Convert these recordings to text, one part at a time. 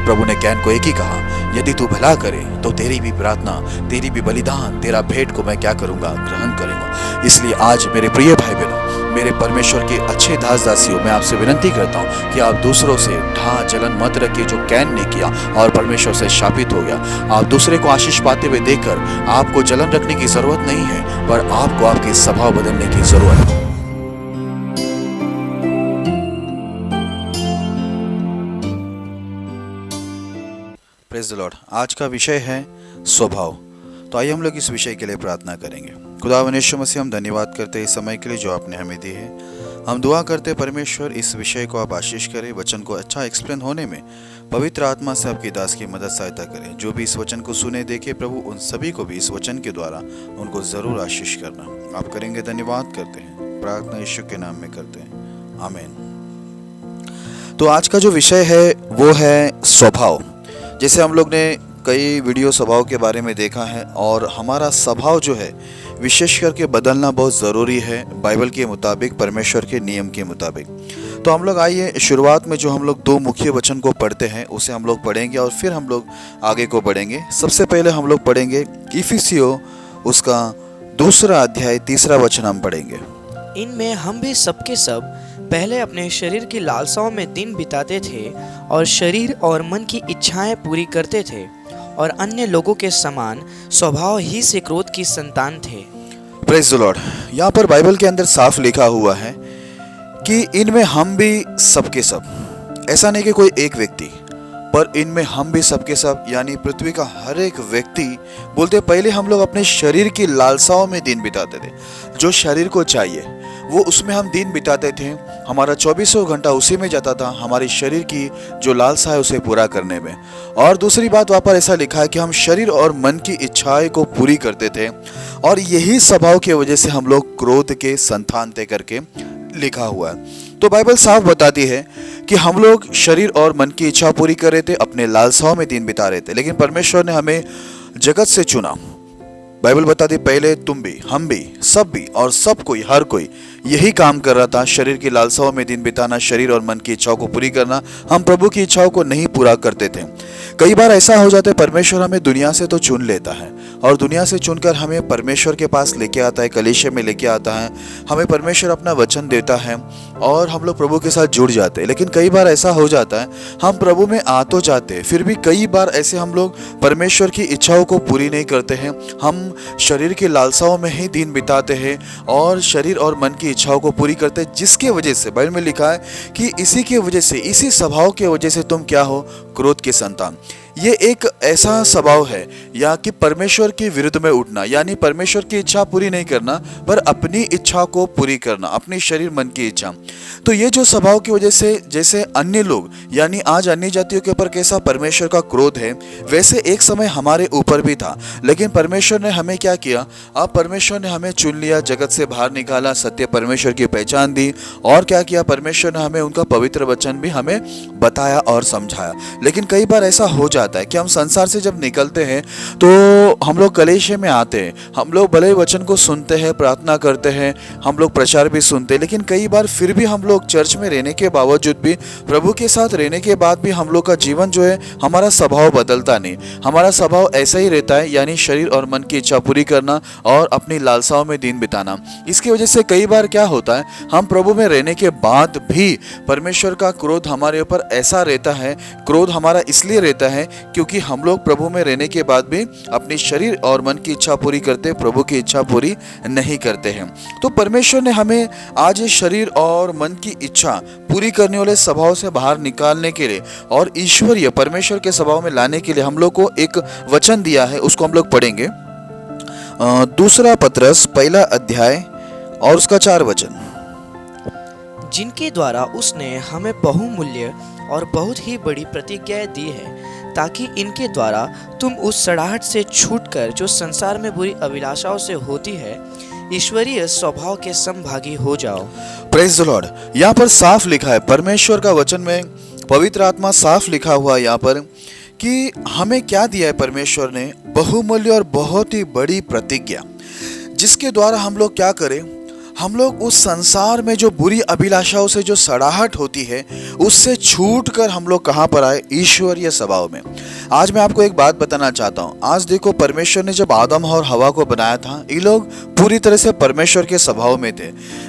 प्रभु ने कैन को एक ही कहा, यदि तू भला करे तो तेरी भी प्रार्थना, तेरी भी बलिदान, तेरा भेंट को मैं क्या करूंगा, ग्रहण करूंगा। इसलिए आज मेरे प्रिय भाई बहनों, मेरे परमेश्वर के अच्छे दास दासियों, मैं आपसे विनती करता हूँ कि आप दूसरों से जलन मत रखिए जो कैन ने किया और परमेश्वर से शापित हो गया। आप दूसरे को आशीष पाते हुए देखकर आपको जलन रखने की जरूरत नहीं है, पर आपको आपके स्वभाव बदलने की जरूरत है। Praise the Lord. आज का विषय है स्वभाव। तो आइए हम लोग इस विषय के लिए प्रार्थना करेंगे। खुदावंद यीशु मसीह, हम धन्यवाद करते हैं इस समय के लिए जो आपने हमें दी है। हम दुआ करते हैं परमेश्वर, इस विषय को आप आशीष करें, वचन को अच्छा एक्सप्लेन होने में पवित्र आत्मा से आपकी दास की मदद सहायता करें। जो भी इस वचन को सुने देखे प्रभु, उन सभी को भी इस वचन के द्वारा उनको जरूर आशीष करना आप करेंगे। धन्यवाद करते हैं, प्रार्थना यीशु के नाम में करते हैं, आमीन। तो आज का जो विषय है वो है स्वभाव। जैसे हम लोग ने कई वीडियो स्वभाव के बारे में देखा है, और हमारा स्वभाव जो है विशेष करके बदलना बहुत ज़रूरी है बाइबल के मुताबिक, परमेश्वर के नियम के मुताबिक। तो हम लोग आइए शुरुआत में जो हम लोग दो मुख्य वचन को पढ़ते हैं उसे हम लोग पढ़ेंगे और फिर हम लोग आगे को बढ़ेंगे। सबसे पहले हम लोग पढ़ेंगे इफिसियों उसका 2 अध्याय 3 वचन हम पढ़ेंगे। इनमें हम भी सबके सब पहले अपने शरीर की लालसाओं में दिन बिताते थे और शरीर और मन की इच्छाएं पूरी करते थे, और अन्य लोगों के समान स्वभाव ही से क्रोध की संतान थे। Praise the Lord. यहाँ पर बाइबल के अंदर साफ लिखा हुआ है कि इनमें हम भी सबके सब, ऐसा नहीं कि कोई एक व्यक्ति, पर इनमें हम भी सबके सब, यानी पृथ्वी का हर एक व्यक्ति। बोलते पहले हम लोग अपने शरीर की लालसाओं में दिन बिताते थे, जो शरीर को चाहिए वो उसमें हम दिन बिताते थे। हमारा 24 घंटा उसी में जाता था, हमारी शरीर की जो लालसा है उसे पूरा करने में। और दूसरी बात वहाँ पर ऐसा लिखा है कि हम शरीर और मन की इच्छाएं को पूरी करते थे, और यही स्वभाव की वजह से हम लोग क्रोध के संतान थे करके लिखा हुआ है। तो बाइबल साफ बताती है कि हम लोग शरीर और मन की इच्छा पूरी कर रहे थे, अपने लालसाओं में दिन बिता रहे थे, लेकिन परमेश्वर ने हमें जगत से चुना। बाइबल बताती पहले तुम भी, हम भी, सब भी, और सब कोई, हर कोई यही काम कर रहा था, शरीर की लालसाओं में दिन बिताना, शरीर और मन की इच्छाओं को पूरी करना। हम प्रभु की इच्छाओं को नहीं पूरा करते थे। कई बार ऐसा हो जाता है, परमेश्वर हमें दुनिया से तो चुन लेता है, और दुनिया से चुनकर हमें परमेश्वर के पास लेके आता है, कलीसिया में लेके आता है, हमें परमेश्वर अपना वचन देता है और हम लोग प्रभु के साथ जुड़ जाते हैं। लेकिन कई बार ऐसा हो जाता है, हम प्रभु में आ तो जाते हैं, फिर भी कई बार ऐसे हम लोग परमेश्वर की इच्छाओं को पूरी नहीं करते हैं। हम शरीर की लालसाओं में ही दिन बिताते हैं और शरीर और मन की इच्छाओं को पूरी करते हैं, जिसके वजह से बाइबल में लिखा है कि इसी के वजह से, इसी स्वभाव के वजह से तुम क्या हो, क्रोध के संतान। ये एक ऐसा स्वभाव है या कि परमेश्वर के विरुद्ध में उठना, यानी परमेश्वर की इच्छा पूरी नहीं करना पर अपनी इच्छा को पूरी करना, अपनी शरीर मन की इच्छा। तो ये जो स्वभाव की वजह से, जैसे अन्य लोग यानी आज अन्य जातियों के ऊपर कैसा परमेश्वर का क्रोध है, वैसे एक समय हमारे ऊपर भी था। लेकिन परमेश्वर ने हमें क्या किया, अब परमेश्वर ने हमें चुन लिया, जगत से बाहर निकाला, सत्य परमेश्वर की पहचान दी, और क्या किया, परमेश्वर ने हमें उनका पवित्र वचन भी हमें बताया और समझाया। लेकिन कई बार ऐसा हो जाता है कि हम संसार से जब निकलते हैं तो हम लोग कलीसिया में आते हैं, हम लोग भले वचन को सुनते हैं, प्रार्थना करते हैं, हम लोग प्रचार भी सुनते हैं, लेकिन कई बार फिर भी हम लोग चर्च में रहने के बावजूद भी, प्रभु के साथ रहने के बाद भी हम लोग का जीवन जो है, हमारा स्वभाव बदलता नहीं। हमारा स्वभाव ऐसा ही रहता है, यानी शरीर और मन की इच्छा पूरी करना और अपनी लालसाओं में दिन बिताना। इसकी वजह से कई बार क्या होता है, हम प्रभु में रहने के बाद भी परमेश्वर का क्रोध हमारे ऊपर ऐसा रहता है। क्रोध हमारा इसलिए रहता है क्योंकि हम लोग प्रभु में रहने के बाद भी अपनी शरीर और मन की इच्छा पूरी करते, प्रभु की इच्छा पूरी नहीं करते हैं। तो परमेश्वर ने हमें आज शरीर और मन की इच्छा पूरी करने वाले स्वभाव से बाहर निकालने के लिए और ईश्वरीय परमेश्वर के स्वभाव में लाने के लिए हम लोग को एक वचन दिया है, उसको हम लोग पढ़ेंगे। 2 पत्रस 1 अध्याय और उसका 4 वचन। जिनके द्वारा उसने हमें बहुमूल्य और बहुत ही बड़ी प्रतिज्ञाएं दी है, ताकि इनके द्वारा तुम उस सड़ाहट से छूटकर जो संसार में बुरी अभिलाषाओं से होती है, ईश्वरीय स्वभाव के समभागी हो जाओ। Praise the Lord. यहाँ पर साफ लिखा है, परमेश्वर का वचन में पवित्र आत्मा साफ लिखा हुआ है यहाँ पर कि हमें क्या दिया है परमेश्वर ने, बहुमूल्य और बहुत ही बड़ी प्रतिज्ञा, जिसके द्वारा हम लोग क्या करें, हम लोग उस संसार में जो बुरी अभिलाषाओं से जो सड़ाहट होती है उससे छूट कर हम लोग कहाँ पर आए? ईश्वरीय स्वभाव में। आज मैं आपको एक बात बताना चाहता हूँ। आज देखो, परमेश्वर ने जब आदम और हवा को बनाया था, ये लोग पूरी तरह से परमेश्वर के स्वभाव में थे,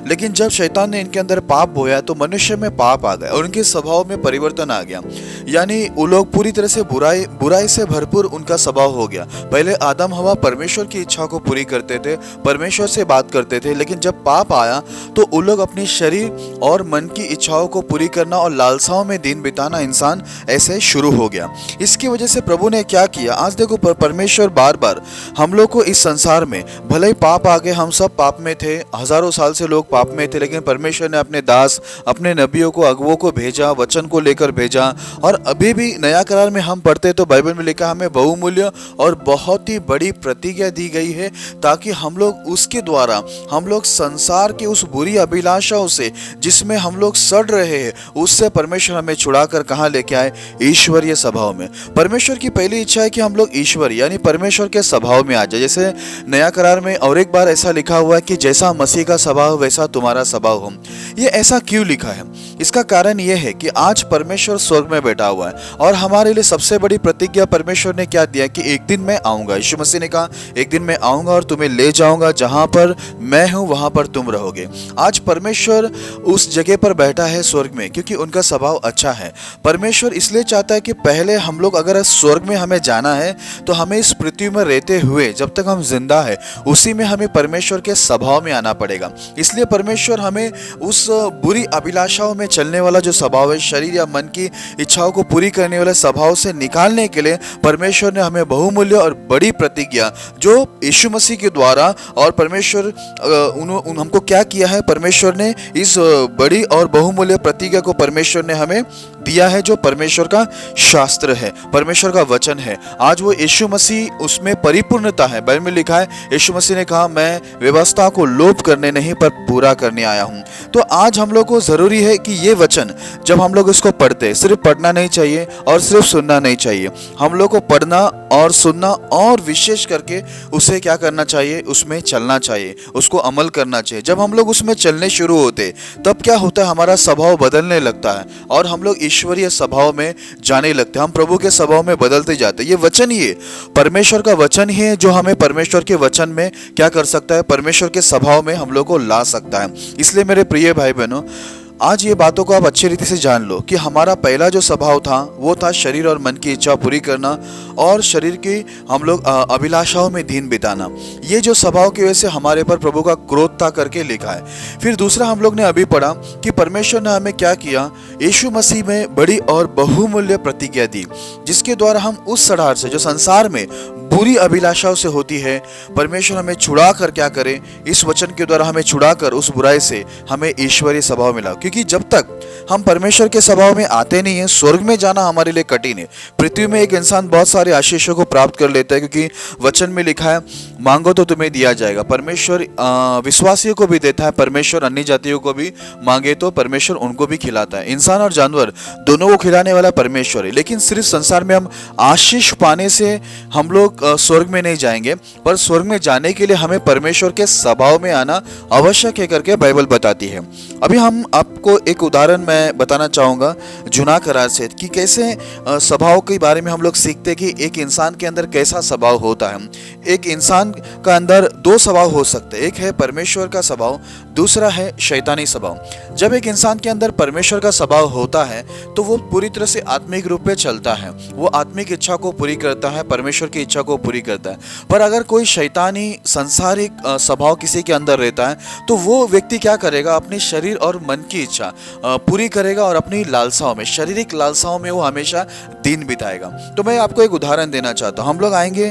लेकिन जब शैतान ने इनके अंदर पाप बोया तो मनुष्य में पाप आ गया और उनके स्वभाव में परिवर्तन आ गया। यानी वो लोग पूरी तरह से बुराई से भरपूर उनका स्वभाव हो गया। पहले आदम हवा परमेश्वर की इच्छा को पूरी करते थे, परमेश्वर से बात करते थे, लेकिन जब पाप आया तो वो लोग अपने शरीर और मन की इच्छाओं को पूरी करना और लालसाओं में दिन बिताना इंसान ऐसे शुरू हो गया। इसकी वजह से प्रभु ने क्या किया? आज देखो, परमेश्वर बार बार हम लोग को इस संसार में, भले ही पाप आ गए, हम सब पाप में थे, हजारों साल से लोग पाप में थे, लेकिन परमेश्वर ने अपने दास, अपने नबियों को, अगुवों को भेजा, वचन को लेकर भेजा। और अभी भी नया करार में हम पढ़ते तो बाइबल में लिखा हमें बहुमूल्य और बहुत ही बड़ी प्रतिज्ञा दी गई है, ताकि हम लोग उसके द्वारा हम लोग संसार की उस बुरी अभिलाषाओं से जिसमें हम लोग सड़ रहे हैं, उससे परमेश्वर हमें छुड़ाकर कहाँ लेके आए? ईश्वरीय स्वभाव में। परमेश्वर की पहली इच्छा है कि हम लोग ईश्वर यानी परमेश्वर के स्वभाव में आ जाए। जैसे नया करार में और एक बार ऐसा लिखा हुआ है कि जैसा मसीह का स्वभाव वैसा तुम्हारा स्वभाव हो। ये ऐसा क्यों लिखा है? इसका कारण यह है कि आज परमेश्वर स्वर्ग में बैठा हुआ है और हमारे लिए सबसे बड़ी प्रतिज्ञा परमेश्वर ने क्या दिया कि एक दिन मैं आऊंगा। यीशु मसीह ने कहा एक दिन मैं आऊंगा और तुम्हें ले जाऊंगा, जहां पर मैं हूं वहां पर तुम रहोगे। आज परमेश्वर उस जगह पर बैठा है स्वर्ग में, क्योंकि उनका स्वभाव अच्छा है। परमेश्वर इसलिए चाहता है कि पहले हम लोग अगर स्वर्ग में हमें जाना है तो हमें इस पृथ्वी में रहते हुए जब तक हम जिंदा है उसी में हमें परमेश्वर के स्वभाव में आना पड़ेगा। इसलिए परमेश्वर हमें उस बुरी अभिलाषाओं में चलने वाला जो स्वभाव है, शरीर या मन की इच्छाओं को पूरी करने वाले स्वभाव से निकालने के लिए परमेश्वर ने हमें बहुमूल्य और बड़ी प्रतिज्ञा जो यीशु मसीह के द्वारा, और परमेश्वर हमको क्या किया है? परमेश्वर ने इस बड़ी और बहुमूल्य प्रतिज्ञा को परमेश्वर ने हमें दिया है, जो परमेश्वर का शास्त्र है, परमेश्वर का वचन है। आज वो यीशु मसीह उसमें परिपूर्णता है। बाइबल में लिखा है, यीशु मसीह ने कहा मैं व्यवस्था को लोप करने नहीं पर पूरा करने आया हूँ। तो आज हम लोग को जरूरी है कि ये वचन जब हम लोग इसको पढ़ते, सिर्फ पढ़ना नहीं चाहिए और सिर्फ सुनना नहीं चाहिए, हम लोग को पढ़ना और सुनना और विशेष करके उसे क्या करना चाहिए? उसमें चलना चाहिए, उसको अमल करना चाहिए। जब हम लोग उसमें चलने शुरू होते तब क्या होता है? हमारा स्वभाव बदलने लगता है और हम लोग ईश्वरीय स्वभाव में जाने लगते हैं, हम प्रभु के स्वभाव में बदलते जाते हैं। ये वचन ही है, परमेश्वर का वचन ही है जो हमें परमेश्वर के वचन में क्या कर सकता है? परमेश्वर के स्वभाव में हम लोग को ला सकता है। इसलिए मेरे प्रिय भाई बहनों, आज ये बातों को आप अच्छी रीति से जान लो कि हमारा पहला जो स्वभाव था वो था शरीर और मन की इच्छा पूरी करना और शरीर की हम लोग अभिलाषाओं में दिन बिताना। ये जो स्वभाव की वजह से हमारे पर प्रभु का क्रोध था करके लिखा है। फिर दूसरा हम लोग ने अभी पढ़ा कि परमेश्वर ने हमें क्या किया? यीशु मसीह में बड़ी और बहुमूल्य प्रतिज्ञा दी, जिसके द्वारा हम उस सड़ाहट से जो संसार में बुरी अभिलाषाओं से होती है, परमेश्वर हमें छुड़ा कर क्या करे? इस वचन के द्वारा हमें छुड़ा कर उस बुराई से हमें ईश्वरीय स्वभाव मिला। क्योंकि जब तक हम परमेश्वर के स्वभाव में आते नहीं हैं, स्वर्ग में जाना हमारे लिए कठिन है। पृथ्वी में एक इंसान बहुत सारे आशीषों को प्राप्त कर लेता है, क्योंकि वचन में लिखा है मांगो तो तुम्हें दिया जाएगा। परमेश्वर विश्वासियों को भी देता है, परमेश्वर अन्य जातियों को भी मांगे तो परमेश्वर उनको भी खिलाता है। इंसान और जानवर दोनों को खिलाने वाला परमेश्वर है। लेकिन सिर्फ संसार में हम आशीष पाने से हम लोग स्वर्ग में नहीं जाएंगे, पर स्वर्ग में जाने के लिए हमें परमेश्वर के स्वभाव में आना आवश्यक है करके बाइबल बताती है। अभी हम आपको एक उदाहरण मैं बताना चाहूँगा जुना करार से कि कैसे स्वभाव के बारे में हम लोग सीखते कि एक इंसान के अंदर कैसा स्वभाव होता है। एक इंसान का अंदर दो स्वभाव हो सकते हैं, एक है परमेश्वर का स्वभाव, दूसरा है शैतानी स्वभाव। जब एक इंसान के अंदर परमेश्वर का स्वभाव होता है तो वो पूरी तरह से आत्मिक रूप में चलता है, वो आत्मिक इच्छा को पूरी करता है, परमेश्वर की इच्छा को पूरी करता है। पर अगर कोई शैतानी सांसारिक स्वभाव किसी के अंदर रहता है तो वो व्यक्ति क्या करेगा? अपनी शरीर और मन की इच्छा पूरी करेगा और अपनी लालसाओं में, शारीरिक लालसाओं में वो हमेशा दिन बिताएगा। तो मैं आपको एक उदाहरण देना चाहता हूँ। हम लोग आएंगे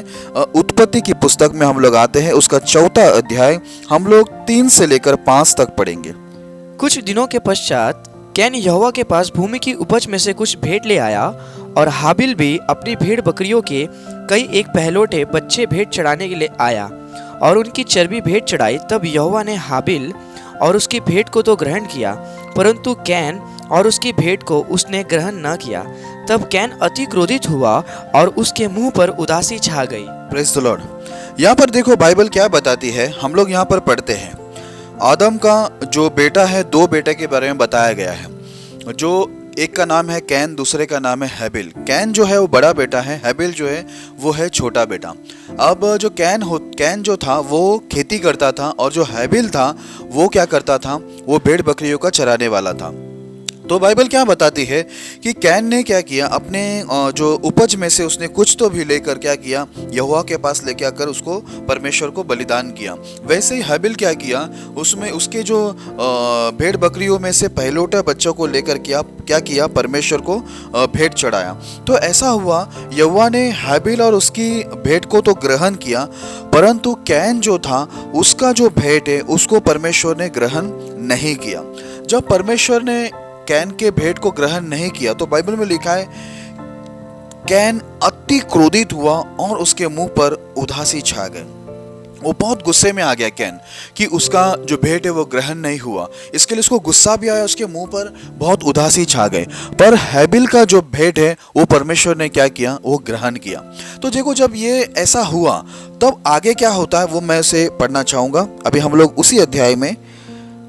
उत्पत्ति की पुस्तक में, हम लोग आते हैं उसका 4वां अध्याय, हम लोग 3 से लेकर 5 तक पढ़ेंगे। कुछ दिनों के पश्चात कैन यहोवा के पास भूमि की उपज में से कुछ भेंट ले आया और हाबिल भी अपनी भेड़ बकरियों के कई एक पहलोटे बच्चे भेंट चढ़ाने के लिए आया और उनकी चर्बी भेंट चढ़ाई। तब यहोवा ने हाबिल और उसकी भेंट को तो ग्रहण किया, परंतु कैन और उसकी भेंट को उसने ग्रहण न किया। तब कैन अति क्रोधित हुआ और उसके मुंह पर उदासी छा गई। Praise the Lord. यहाँ पर देखो बाइबल क्या बताती है, हम लोग यहाँ पर पढ़ते हैं आदम का जो बेटा है, दो बेटे के बारे में बताया गया है। जो एक का नाम है कैन, दूसरे का नाम है हैबिल। कैन जो है वो बड़ा बेटा है, हैबिल जो है वो है छोटा बेटा। अब जो कैन जो था वो खेती करता था, और जो हैबिल था वो क्या करता था, वो भेड़ बकरियों का चराने वाला था। तो बाइबल क्या बताती है कि कैन ने क्या किया, अपने जो उपज में से उसने कुछ तो भी लेकर क्या किया, यहोवा के पास लेके आकर उसको परमेश्वर को बलिदान किया। वैसे ही हैबिल क्या किया, उसमें उसके जो भेड़ बकरियों में से पहलौठा बच्चों को लेकर क्या किया, परमेश्वर को भेंट चढ़ाया। तो ऐसा हुआ, यहोवा ने हैबिल और उसकी भेंट को तो ग्रहण किया, परंतु कैन जो था उसका जो भेंट है उसको परमेश्वर ने ग्रहण नहीं किया। जब परमेश्वर ने कैन के भेंट को ग्रहण नहीं किया तो बाइबल में लिखा है, कैन अति क्रोधित हुआ और उसके मुंह पर उदासी छा गई। वो बहुत गुस्से में आ गया कैन कि उसका जो भेंट है वो ग्रहण नहीं हुआ। इसके लिए उसको गुस्सा भी आया, उसके मुंह पर बहुत उदासी छा गए। पर हैबिल का जो भेंट है वो परमेश्वर ने क्या किया, वो ग्रहण किया। तो देखो, जब ये ऐसा हुआ तब आगे क्या होता है वो मैं उसे पढ़ना चाहूंगा। अभी हम लोग उसी अध्याय में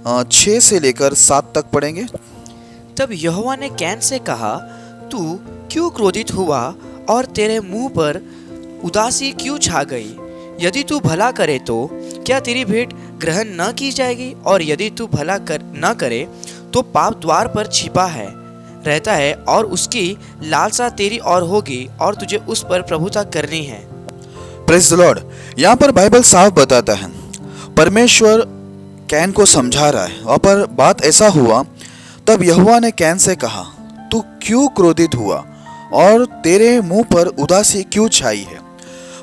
6 से लेकर 7 तक पढ़ेंगे। तब यहोवा ने कैन से कहा, तू क्यों क्रोधित हुआ और तेरे मुंह पर उदासी क्यों छा गई? यदि तू भला करे तो क्या तेरी भेंट ग्रहण न की जाएगी? और यदि तू भला न करे तो पाप द्वार पर छिपा रहता है और उसकी लालसा तेरी ओर होगी और तुझे उस पर प्रभुता करनी है। Praise the Lord. यहाँ पर बाइबल साफ बताता है, परमेश्वर कैन को समझा रहा है। वहाँ पर बात ऐसा हुआ, तब यहोवा ने कैन से कहा, तू क्यों क्रोधित हुआ और तेरे मुंह पर उदासी क्यों छाई है?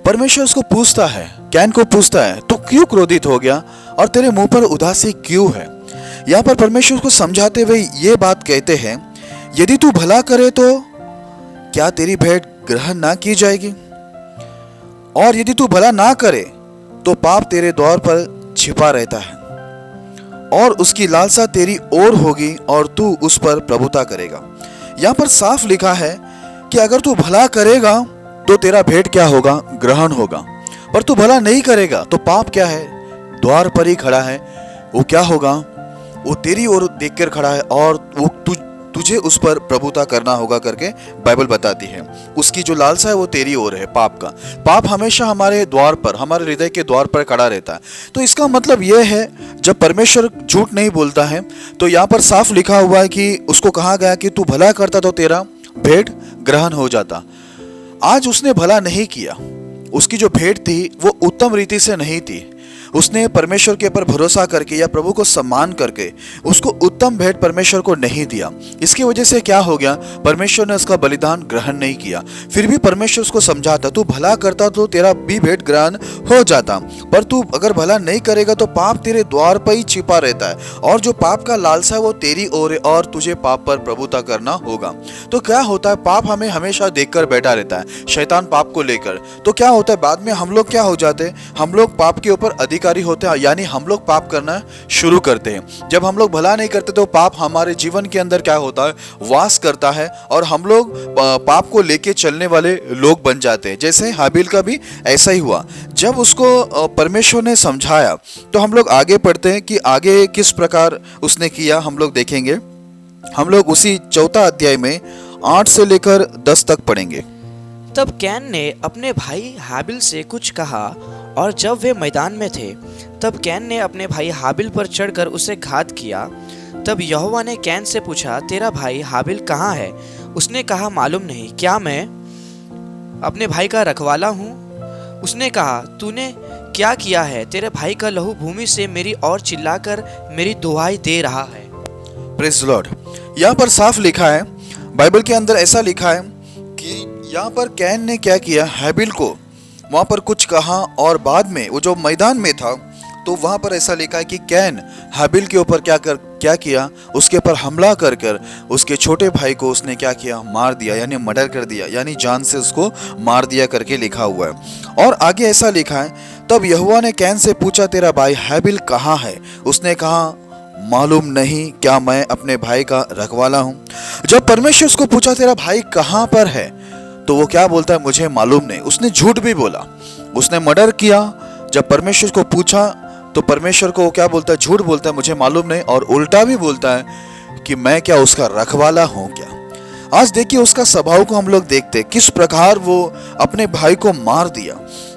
परमेश्वर उसको पूछता है, कैन को पूछता है, तू क्यों क्रोधित हो गया और तेरे मुंह पर उदासी क्यों है? यहाँ पर परमेश्वर को समझाते हुए ये बात कहते हैं, यदि तू भला करे तो क्या तेरी भेंट ग्रहण ना की जाएगी? और यदि तू भला ना करे तो पाप तेरे द्वार पर छिपा रहता है और उसकी लालसा तेरी ओर होगी और तू उस पर प्रभुता करेगा। यहाँ पर साफ लिखा है कि अगर तू भला करेगा तो तेरा भेंट क्या होगा, ग्रहण होगा। पर तू भला नहीं करेगा तो पाप क्या है, द्वार पर ही खड़ा है। वो क्या होगा, वो तेरी ओर देखकर खड़ा है और वो तुझे उस पर प्रभुता करना होगा करके बाइबल बताती है। उसकी जो लालसा है वो तेरी ओर है, पाप का। पाप हमेशा हमारे द्वार पर, हमारे हृदय के द्वार पर खड़ा रहता है। तो इसका मतलब यह है, जब परमेश्वर झूठ नहीं बोलता है तो यहाँ पर साफ लिखा हुआ है कि उसको कहा गया कि तू भला करता तो तेरा भेंट ग्रहण हो जाता। आज उसने भला नहीं किया, उसकी जो भेंट थी वो उत्तम रीति से नहीं थी। उसने परमेश्वर के ऊपर भरोसा करके या प्रभु को सम्मान करके उसको उत्तम भेंट परमेश्वर को नहीं दिया। इसकी वजह से क्या हो गया, परमेश्वर ने उसका बलिदान ग्रहण नहीं किया। फिर भी परमेश्वर उसको समझाता, तू भला करता तो तेरा भी भेंट ग्रहण हो जाता, पर तू अगर भला नहीं करेगा तो पाप तेरे द्वार पर ही छिपा रहता है और जो पाप का लालसा है वो तेरी ओर है और तुझे पाप पर प्रभुता करना होगा। तो क्या होता है, पाप हमें हमेशा देखकर बैठा रहता है, शैतान पाप को लेकर। तो क्या होता है, बाद में हम लोग क्या हो जाते हैं, हम लोग पाप के ऊपर अधिकारी होते हैं, यानी हम लोग पाप करना शुरू करते हैं। जब हम लोग भला नहीं करते तो पाप हमारे जीवन के अंदर क्या होता है, वास करता है और हम लोग पाप को लेके चलने वाले लोग बन जाते हैं। जैसे हाबिल का भी ऐसा ही हुआ। जब उसको परमेश्वर ने समझाया तो हम लोग आगे पढ़ते हैं कि आगे किस प्रकार उसने किया, हम लोग देखेंगे। हम लोग उसी 4 अध्याय में 8 से लेकर 10 तक पढ़ेंगे। तब कैन ने अपने भाई हाबिल से कुछ कहा और जब वे मैदान में थे तब कैन ने अपने भाई हाबिल पर चढ़कर उसे घात किया। तब यहोवा ने कैन से पूछा, तेरा भाई हाबिल कहाँ है? उसने कहा, मालूम नहीं, क्या मैं अपने भाई का रखवाला हूँ? उसने कहा, तूने क्या किया है? तेरे भाई का लहू भूमि से मेरी ओर चिल्लाकर मेरी दुहाई दे रहा है। Praise the Lord. यहाँ पर साफ लिखा है, बाइबल के अंदर ऐसा लिखा है कि यहाँ पर कैन ने क्या किया, हाबिल को वहाँ पर कुछ कहा और बाद में वो जो मैदान में था तो वहाँ पर ऐसा लिखा है कि कैन हाबिल के ऊपर क्या किया, उसके ऊपर हमला कर कर उसके छोटे भाई को उसने क्या किया, मार दिया, यानी मर्डर कर दिया, यानी जान से उसको मार दिया करके लिखा हुआ है। और आगे ऐसा लिखा है, तब यहोवा ने कैन से पूछा, तेरा भाई हाबिल कहाँ है? उसने कहा, मालूम नहीं, क्या मैं अपने भाई का रखवाला हूँ? जब परमेश्वर उसको पूछा तेरा भाई कहाँ पर है तो वो क्या बोलता है, मुझे मालूम नहीं। उसने झूठ भी बोला, उसने मर्डर किया। जब परमेश्वर को पूछा तो परमेश्वर को वो क्या बोलता है, झूठ बोलता है, मुझे मालूम नहीं, और उल्टा भी बोलता है कि मैं क्या उसका रखवाला हूं क्या। आज देखिए उसका स्वभाव को हम लोग देखते, किस प्रकार वो अपने भाई को मार दिया,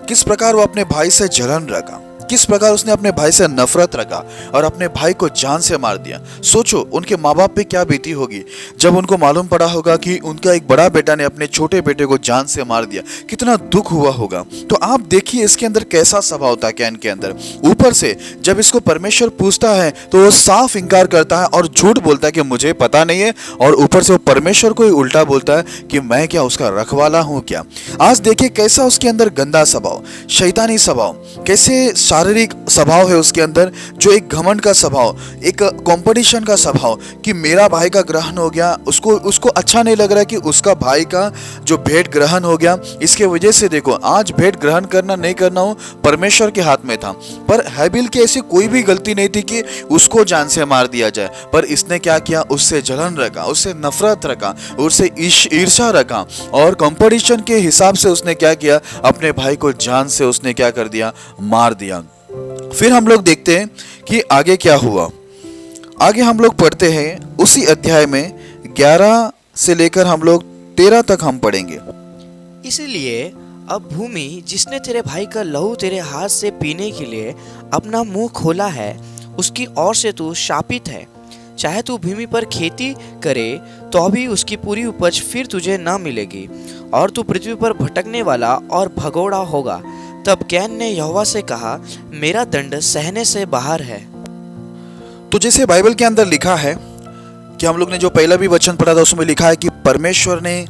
किस प्रकार वो अपने भाई से जलन रखा, किस प्रकार उसने अपने भाई से नफरत रखा और अपने भाई को जान से मार दिया। सोचो उनके माँ बाप पे क्या बीती होगी जब उनको मालूम पड़ा होगा कि उनका एक बड़ा बेटा ने अपने छोटे बेटे को जान से मार दिया, कितना दुख हुआ होगा। तो आप देखिए इसके अंदर कैसा स्वभाव था कैन के अंदर। ऊपर से जब इसको परमेश्वर पूछता है तो वो साफ इंकार करता है और झूठ बोलता है कि मुझे पता नहीं है, और ऊपर से वो परमेश्वर को ही उल्टा बोलता है कि मैं क्या उसका रखवाला हूं क्या। आज देखिए कैसा उसके अंदर गंदा स्वभाव, शैतानी स्वभाव, कैसे शारीरिक स्वभाव है उसके अंदर, जो एक घमंड का स्वभाव, एक कंपटीशन का स्वभाव कि मेरा भाई का ग्रहण हो गया, उसको अच्छा नहीं लग रहा है कि उसका भाई का जो भेंट ग्रहण हो गया। इसके वजह से देखो आज भेंट ग्रहण करना नहीं करना हो परमेश्वर के हाथ में था, पर हैबिल की ऐसी कोई भी गलती नहीं थी कि उसको जान से मार दिया जाए, पर इसने क्या किया, उससे जलन रखा, उससे नफरत रखा, उससे ईर्ष्या रखा, और कंपटीशन के हिसाब से उसने क्या किया, अपने भाई को जान से उसने क्या कर दिया, मार दिया। फिर हम लोग देखते हैं कि आगे क्या हुआ। आगे हम लोग पढ़ते हैं उसी अध्याय में 11 से लेकर हम लोग 13 तक हम पढ़ेंगे। इसलिए अब भूमि जिसने तेरे भाई का लहू तेरे हाथ से पीने के लिए अपना मुंह खोला है, उसकी ओर से तू शापित है। चाहे तू भूमि पर खेती करे तो भी उसकी पूरी उपज फिर तुझे न मिलेगी, और तू पृथ्वी पर भटकने वाला और भगोड़ा होगा। तब कैन ने यहोवा से कहा, मेरा दंड सहने से बाहर है। तो जैसे बाइबल के अंदर लिखा है कि हम लोग ने जो पहला भी वचन पढ़ा था उसमें लिखा है कि परमेश्वर ने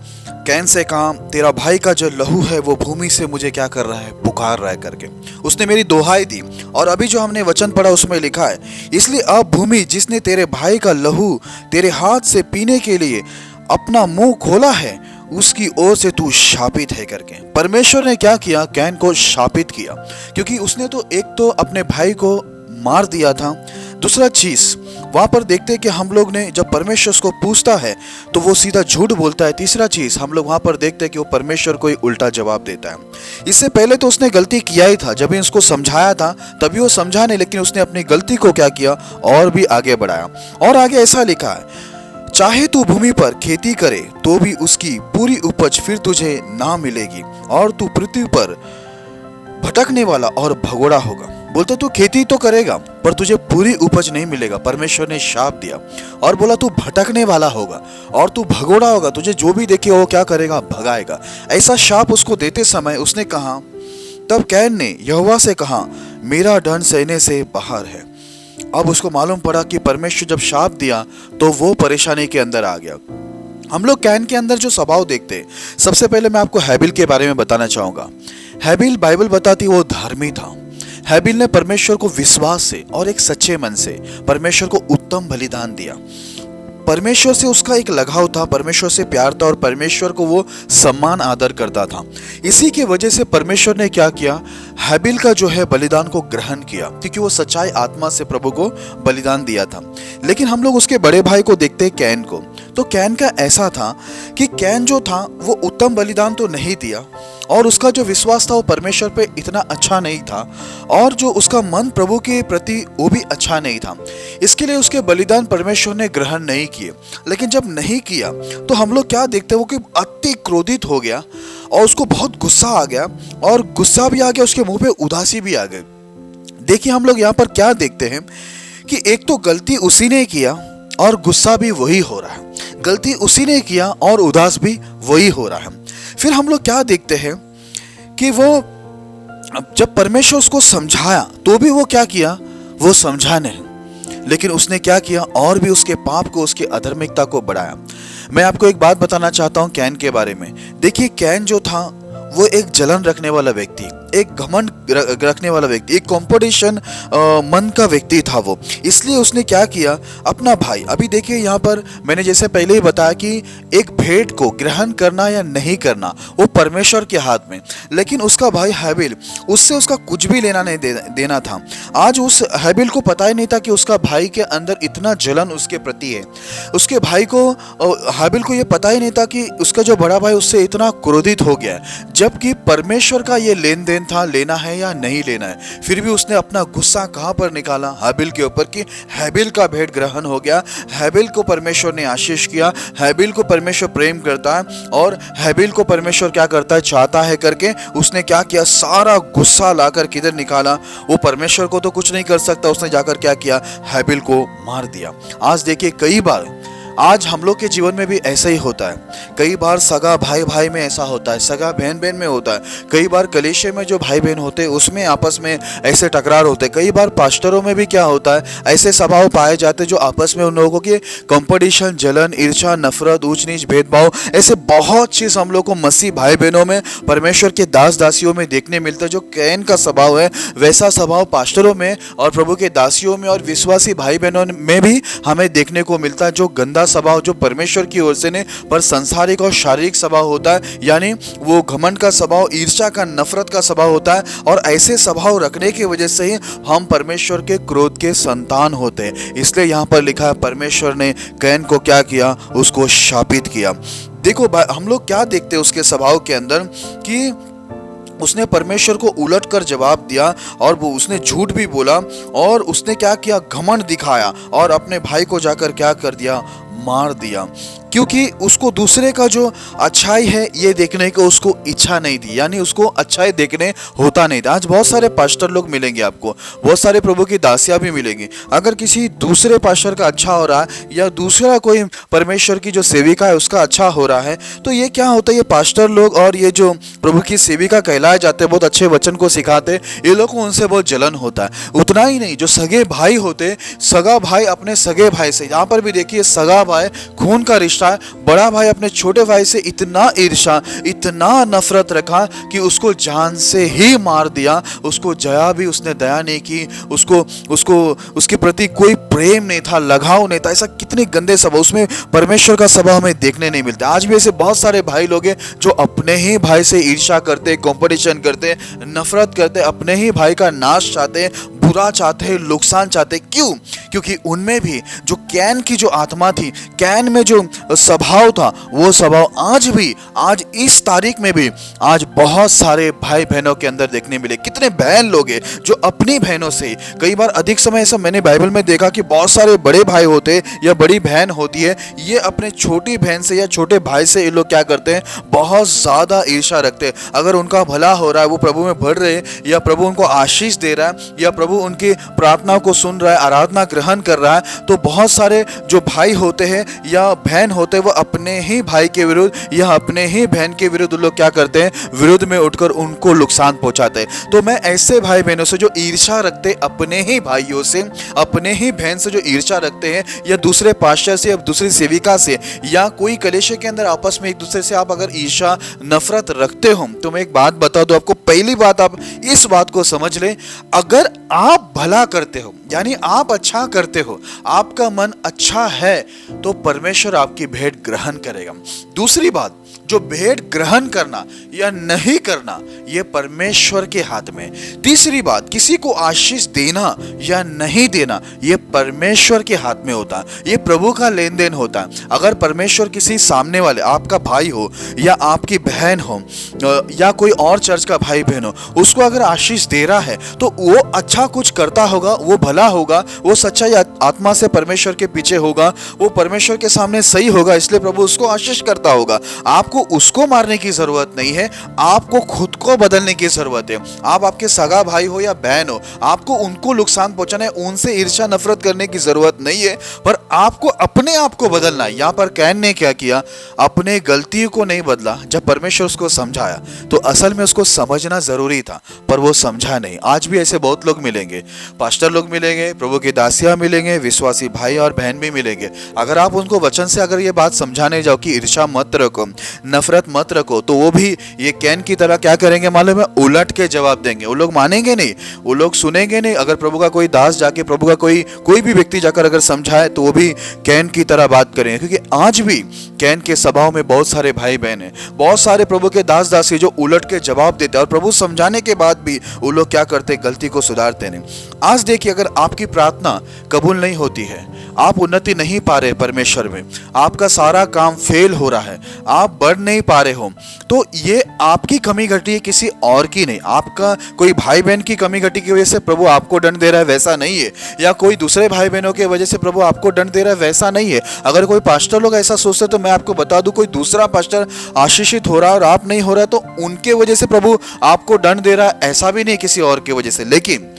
कैन से कहा, तेरा भाई का जो लहू है वो भूमि से मुझे क्या कर रहा है, पुकार रहा है करके उसने मेरी दोहाई दी। और अभी जो हमने वचन पढ़ा उसमें लिखा है, इसलिए अब भूमि जिसने तेरे भाई का लहू तेरे हाथ से पीने के लिए अपना मुंह खोला है, उसकी ओर से तू शापित है करके परमेश्वर ने क्या किया, कैन को शापित किया, क्योंकि उसने तो एक तो अपने भाई को मार दिया था। दूसरा चीज वहां पर देखते हैं कि हम लोग ने जब परमेश्वर उसको पूछता है तो वो सीधा झूठ बोलता है। तीसरा चीज हम लोग वहां पर देखते हैं कि वो परमेश्वर को ही उल्टा जवाब देता है। इससे पहले तो उसने गलती किया ही था, जब उसको समझाया था तभी वो समझा नहीं, लेकिन उसने अपनी गलती को क्या किया, और भी आगे बढ़ाया। और आगे ऐसा लिखा है, चाहे तू भूमि पर खेती करे तो भी उसकी पूरी उपज फिर तुझे ना मिलेगी, और तू पृथ्वी पर भटकने वाला और भगोड़ा होगा। बोलते तू खेती तो करेगा पर तुझे पूरी उपज नहीं मिलेगा। परमेश्वर ने शाप दिया और बोला तू भटकने वाला होगा और तू भगोड़ा होगा, तुझे जो भी देखे वो क्या करेगा, भगाएगा। ऐसा शाप उसको देते समय उसने कहा, तब कैन ने यहोवा से कहा, मेरा दंड सहने से बाहर है। अब उसको मालूम पड़ा कि परमेश्वर जब शाप दिया तो वो परेशानी के अंदर आ गया। हम लोग कैन के अंदर जो स्वभाव देखते हैं, सबसे पहले मैं आपको हैबिल के बारे में बताना चाहूंगा। हैबिल बाइबल बताती वो धर्मी था। हैबिल ने परमेश्वर को विश्वास से और एक सच्चे मन से परमेश्वर को उत्तम बलिदान दिया। परमेश्वर से उसका एक लगाव था, परमेश्वर से प्यार था और परमेश्वर को वो सम्मान आदर करता था। इसी की वजह से परमेश्वर ने क्या किया, हैबिल का जो है बलिदान को ग्रहण किया, क्योंकि वो सच्चाई आत्मा से प्रभु को बलिदान दिया था। लेकिन हम लोग उसके बड़े भाई को देखते हैं, कैन को। तो कैन का ऐसा था कि कैन जो था वो उत्तम बलिदान तो नहीं दिया, और उसका जो विश्वास था वो परमेश्वर पे इतना अच्छा नहीं था, और जो उसका मन प्रभु के प्रति वो भी अच्छा नहीं था। इसके लिए उसके बलिदान परमेश्वर ने ग्रहण नहीं किए। लेकिन जब नहीं किया तो हम लोग क्या देखते हैं, वो कि अति क्रोधित हो गया और उसको बहुत गुस्सा आ गया, और गुस्सा भी आ गया, उसके मुंह पे उदासी भी आ गई। देखिए हम लोग यहाँ पर क्या देखते हैं कि एक तो गलती उसी ने किया और गुस्सा भी वही हो रहा है, गलती उसी ने किया और उदास भी वही हो रहा है। फिर हम लोग क्या देखते हैं कि वो जब परमेश्वर उसको समझाया तो भी वो क्या किया, वो समझा नहीं, लेकिन उसने क्या किया, और भी उसके पाप को, उसकी अधर्मिकता को बढ़ाया। मैं आपको एक बात बताना चाहता हूं कैन के बारे में। देखिए कैन जो था वो एक जलन रखने वाला व्यक्ति, एक घमंड रखने वाला व्यक्ति, एक कंपटीशन मन का व्यक्ति था वो। इसलिए उसने क्या किया, अपना भाई, अभी देखिए यहाँ पर मैंने जैसे पहले ही बताया कि एक भेंट को ग्रहण करना या नहीं करना वो परमेश्वर के हाथ में, लेकिन उसका भाई हैबिल, उससे उसका कुछ भी लेना नहीं देना था। आज उस हैबिल को पता ही नहीं था कि उसका भाई के अंदर इतना जलन उसके प्रति है। उसके भाई को, हैबिल को ये पता ही नहीं था कि उसका जो बड़ा भाई उससे इतना क्रोधित हो गया है, जबकि परमेश्वर का ये लेन देन लेन था, लेना है या नहीं लेना है। फिर भी उसने अपना गुस्सा कहाँ पर निकाला? हाबिल के ऊपर, कि हाबिल का भेंट ग्रहण हो गया, हाबिल को परमेश्वर ने आशीष किया, हाबिल को परमेश्वर प्रेम करता है और हाबिल को परमेश्वर क्या करता है, चाहता है करके उसने क्या किया, सारा गुस्सा लाकर किधर निकाला? वो परमेश्वर को तो कुछ नहीं कर सकता, उसने जाकर क्या किया, हाबिल को मार दिया। आज देखिए, कई बार आज हम लोग के जीवन में भी ऐसा ही होता है। कई बार सगा भाई भाई में ऐसा होता है, सगा बहन बहन में होता है, कई बार कलीसिया में जो भाई बहन होते हैं उसमें आपस में ऐसे टकरार होते हैं, कई बार पास्टरों में भी क्या होता है, ऐसे स्वभाव पाए जाते हैं जो आपस में उन लोगों के कंपटीशन, जलन, ईर्ष्या, नफरत, ऊंच नीच, भेदभाव, ऐसे बहुत चीज हम लोग को मसीह भाई बहनों में, परमेश्वर के दास दासियों में देखने मिलता है। जो कैन का स्वभाव है वैसा स्वभाव पास्टरों में और प्रभु के दासियों में और विश्वासी भाई बहनों में भी हमें देखने को मिलता है। जो गंदा स्वभाव जो परमेश्वर की ओर से नहीं पर संसारिक और शारीरिक स्वभाव होता है, यानी वो घमंड का स्वभाव, ईर्ष्या का, नफरत का स्वभाव होता है। और ऐसे स्वभाव रखने की वजह से ही हम परमेश्वर के क्रोध के संतान होते हैं। इसलिए यहाँ पर लिखा है परमेश्वर ने कैन को क्या किया, उसको शापित किया। देखो हम लोग क्या देखते हैं उसके स्वभाव के अंदर कि उसने परमेश्वर को उलट कर जवाब दिया और वो उसने झूठ भी बोला और उसने क्या किया, घमंड दिखाया और अपने भाई को जाकर क्या कर दिया, मार दिया। क्योंकि उसको दूसरे का जो अच्छाई है ये देखने को उसको इच्छा नहीं थी, यानी उसको अच्छाई देखने होता नहीं था। आज बहुत सारे पास्टर लोग मिलेंगे आपको, बहुत सारे प्रभु की दासियां भी मिलेंगी। अगर किसी दूसरे पास्टर का अच्छा हो रहा है या दूसरा कोई परमेश्वर की जो सेविका है उसका अच्छा हो रहा है, तो ये क्या होता है, ये पास्टर लोग और ये जो प्रभु की सेविका कहलाए जाते हैं, बहुत अच्छे वचन को सिखाते, ये लोग को उनसे बहुत जलन होता है। उतना ही नहीं, जो सगे भाई होते, सगा भाई अपने सगे भाई से, यहाँ पर भी देखिए सगा भाई, खून का रिश्ता है, बड़ा भाई अपने छोटे भाई से इतना ईर्ष्या, इतना नफरत रखा कि उसको जान से ही मार दिया। उसको जया भी उसने दया नहीं की, उसको उसके प्रति कोई प्रेम नहीं था, लगाव नहीं था। ऐसा कितने गंदे स्वभाव, उसमें परमेश्वर का स्वभाव हमें देखने नहीं मिलता। आज भी ऐसे बहुत सारे भाई लोग हैं जो अपने ही भाई से ईर्ष्या करते, कंपटीशन करते, नफरत करते, अपने ही भाई का नाश चाहते, बुरा चाहते, नुकसान चाहते। क्यों? क्योंकि उनमें भी जो कैन की जो आत्मा थी, कैन में जो स्वभाव था, वो स्वभाव आज भी, आज इस तारीख में भी आज बहुत सारे भाई बहनों के अंदर देखने मिले। कितने बहन लोग हैं जो अपनी बहनों से, कई बार अधिक समय ऐसा मैंने बाइबल में देखा कि बहुत सारे बड़े भाई होते या बड़ी बहन होती है, ये अपने छोटी बहन से या छोटे भाई से ये लोग क्या करते हैं, बहुत ज्यादा ईर्ष्या रखते हैं। अगर उनका भला हो रहा है, वो प्रभु में बढ़ रहे या प्रभु उनको आशीष दे रहा है या प्रभु उनकी प्रार्थना को सुन रहा है, आराधना ग्रहण कर रहा है, तो बहुत सारे जो भाई होते हैं या बहन होते हैं वो अपने ही भाई के विरुद्ध या अपने ही बहन के विरुद्ध लोग क्या करते हैं, विरुद्ध में उठकर उनको नुकसान पहुंचाते हैं। तो मैं ऐसे भाई बहनों से जो ईर्ष्या रखते, अपने ही भाइयों से, अपने ही बहन से जो ईर्ष्या रखते हैं, या दूसरे पास्टर से या दूसरी सेविका से या कोई कलेशे के अंदर आपस में एक दूसरे से आप अगर ईर्ष्या नफरत रखते हो, तो मैं एक बात बता दूं आपको। पहली बात, आप इस बात को समझ लें, अगर आप भला करते हो, यानी आप अच्छा करते हो, आपका मन अच्छा है, तो परमेश्वर आपकी भेंट ग्रहण करेगा। दूसरी बात, जो भेंट ग्रहण करना या नहीं करना यह परमेश्वर के हाथ में। तीसरी बात, किसी को आशीष देना या नहीं देना यह परमेश्वर के हाथ में होता है, यह प्रभु का लेन देन होता है। अगर परमेश्वर किसी सामने वाले, आपका भाई हो या आपकी बहन हो या कोई और चर्च का भाई बहन हो, उसको अगर आशीष दे रहा है तो वो अच्छा कुछ करता होगा, वो भला होगा, वो सच्चाई आत्मा से परमेश्वर के पीछे होगा, वो परमेश्वर के सामने सही होगा, इसलिए प्रभु उसको आशीष करता होगा। आपको उसको मारने की जरूरत नहीं है, आपको खुद को बदलने की जरूरत है। आप आपके सगा भाई हो या बहन हो, आपको उनको नुकसान पहुंचाना है, उनसे ईर्ष्या नफरत करने की जरूरत नहीं है, पर आपको अपने आप को बदलना है। यहां पर कैन ने क्या किया, अपने गलतियों को नहीं बदला। जब परमेश्वर उसको समझाया तो असल में उसको समझना जरूरी था, पर वो समझा नहीं। आज भी ऐसे बहुत लोग मिलेंगे, पास्टर लोग मिलेंगे, प्रभु की दासियां मिलेंगे, विश्वासी भाई और बहन भी मिलेंगे। अगर आप उनको वचन से अगर ये बात समझाने जाओ कि ईर्ष्या मत रखो, नफरत मत रखो, तो वो भी ये कैन की तरह क्या करेंगे मालूम है, उलट के जवाब देंगे। वो लोग मानेंगे नहीं, वो लोग सुनेंगे नहीं। अगर प्रभु का कोई दास जाके, प्रभु का कोई भी व्यक्ति जाकर अगर समझाए तो वो भी कैन की तरह बात करेंगे। क्योंकि आज भी कैन के स्वभाव में बहुत सारे भाई बहन हैं, बहुत सारे प्रभु के दास दासी जो उलट के जवाब देते हैं, और प्रभु समझाने के बाद भी वो लोग क्या करते, गलती को सुधारते नहीं। आज देखिए, अगर आपकी प्रार्थना कबूल नहीं होती है, आप उन्नति नहीं पा रहे परमेश्वर में, आपका सारा काम फेल हो रहा है, आप बढ़ बढ़ नहीं पा रहे हो, तो ये आपकी कमी घटी है, किसी और की नहीं। आपका कोई भाई बहन की कमी घटी की वजह से प्रभु आपको दंड दे रहा है, वैसा नहीं है। या कोई दूसरे भाई बहनों की वजह से प्रभु आपको दंड दे रहा है, वैसा नहीं है। अगर कोई पास्टर लोग ऐसा सोचते तो मैं आपको बता दूं, कोई दूसरा पास्टर आशीषित हो रहा है और आप नहीं हो रहा है, तो उनके वजह से प्रभु आपको दंड दे रहा है, ऐसा भी नहीं किसी और की वजह से। लेकिन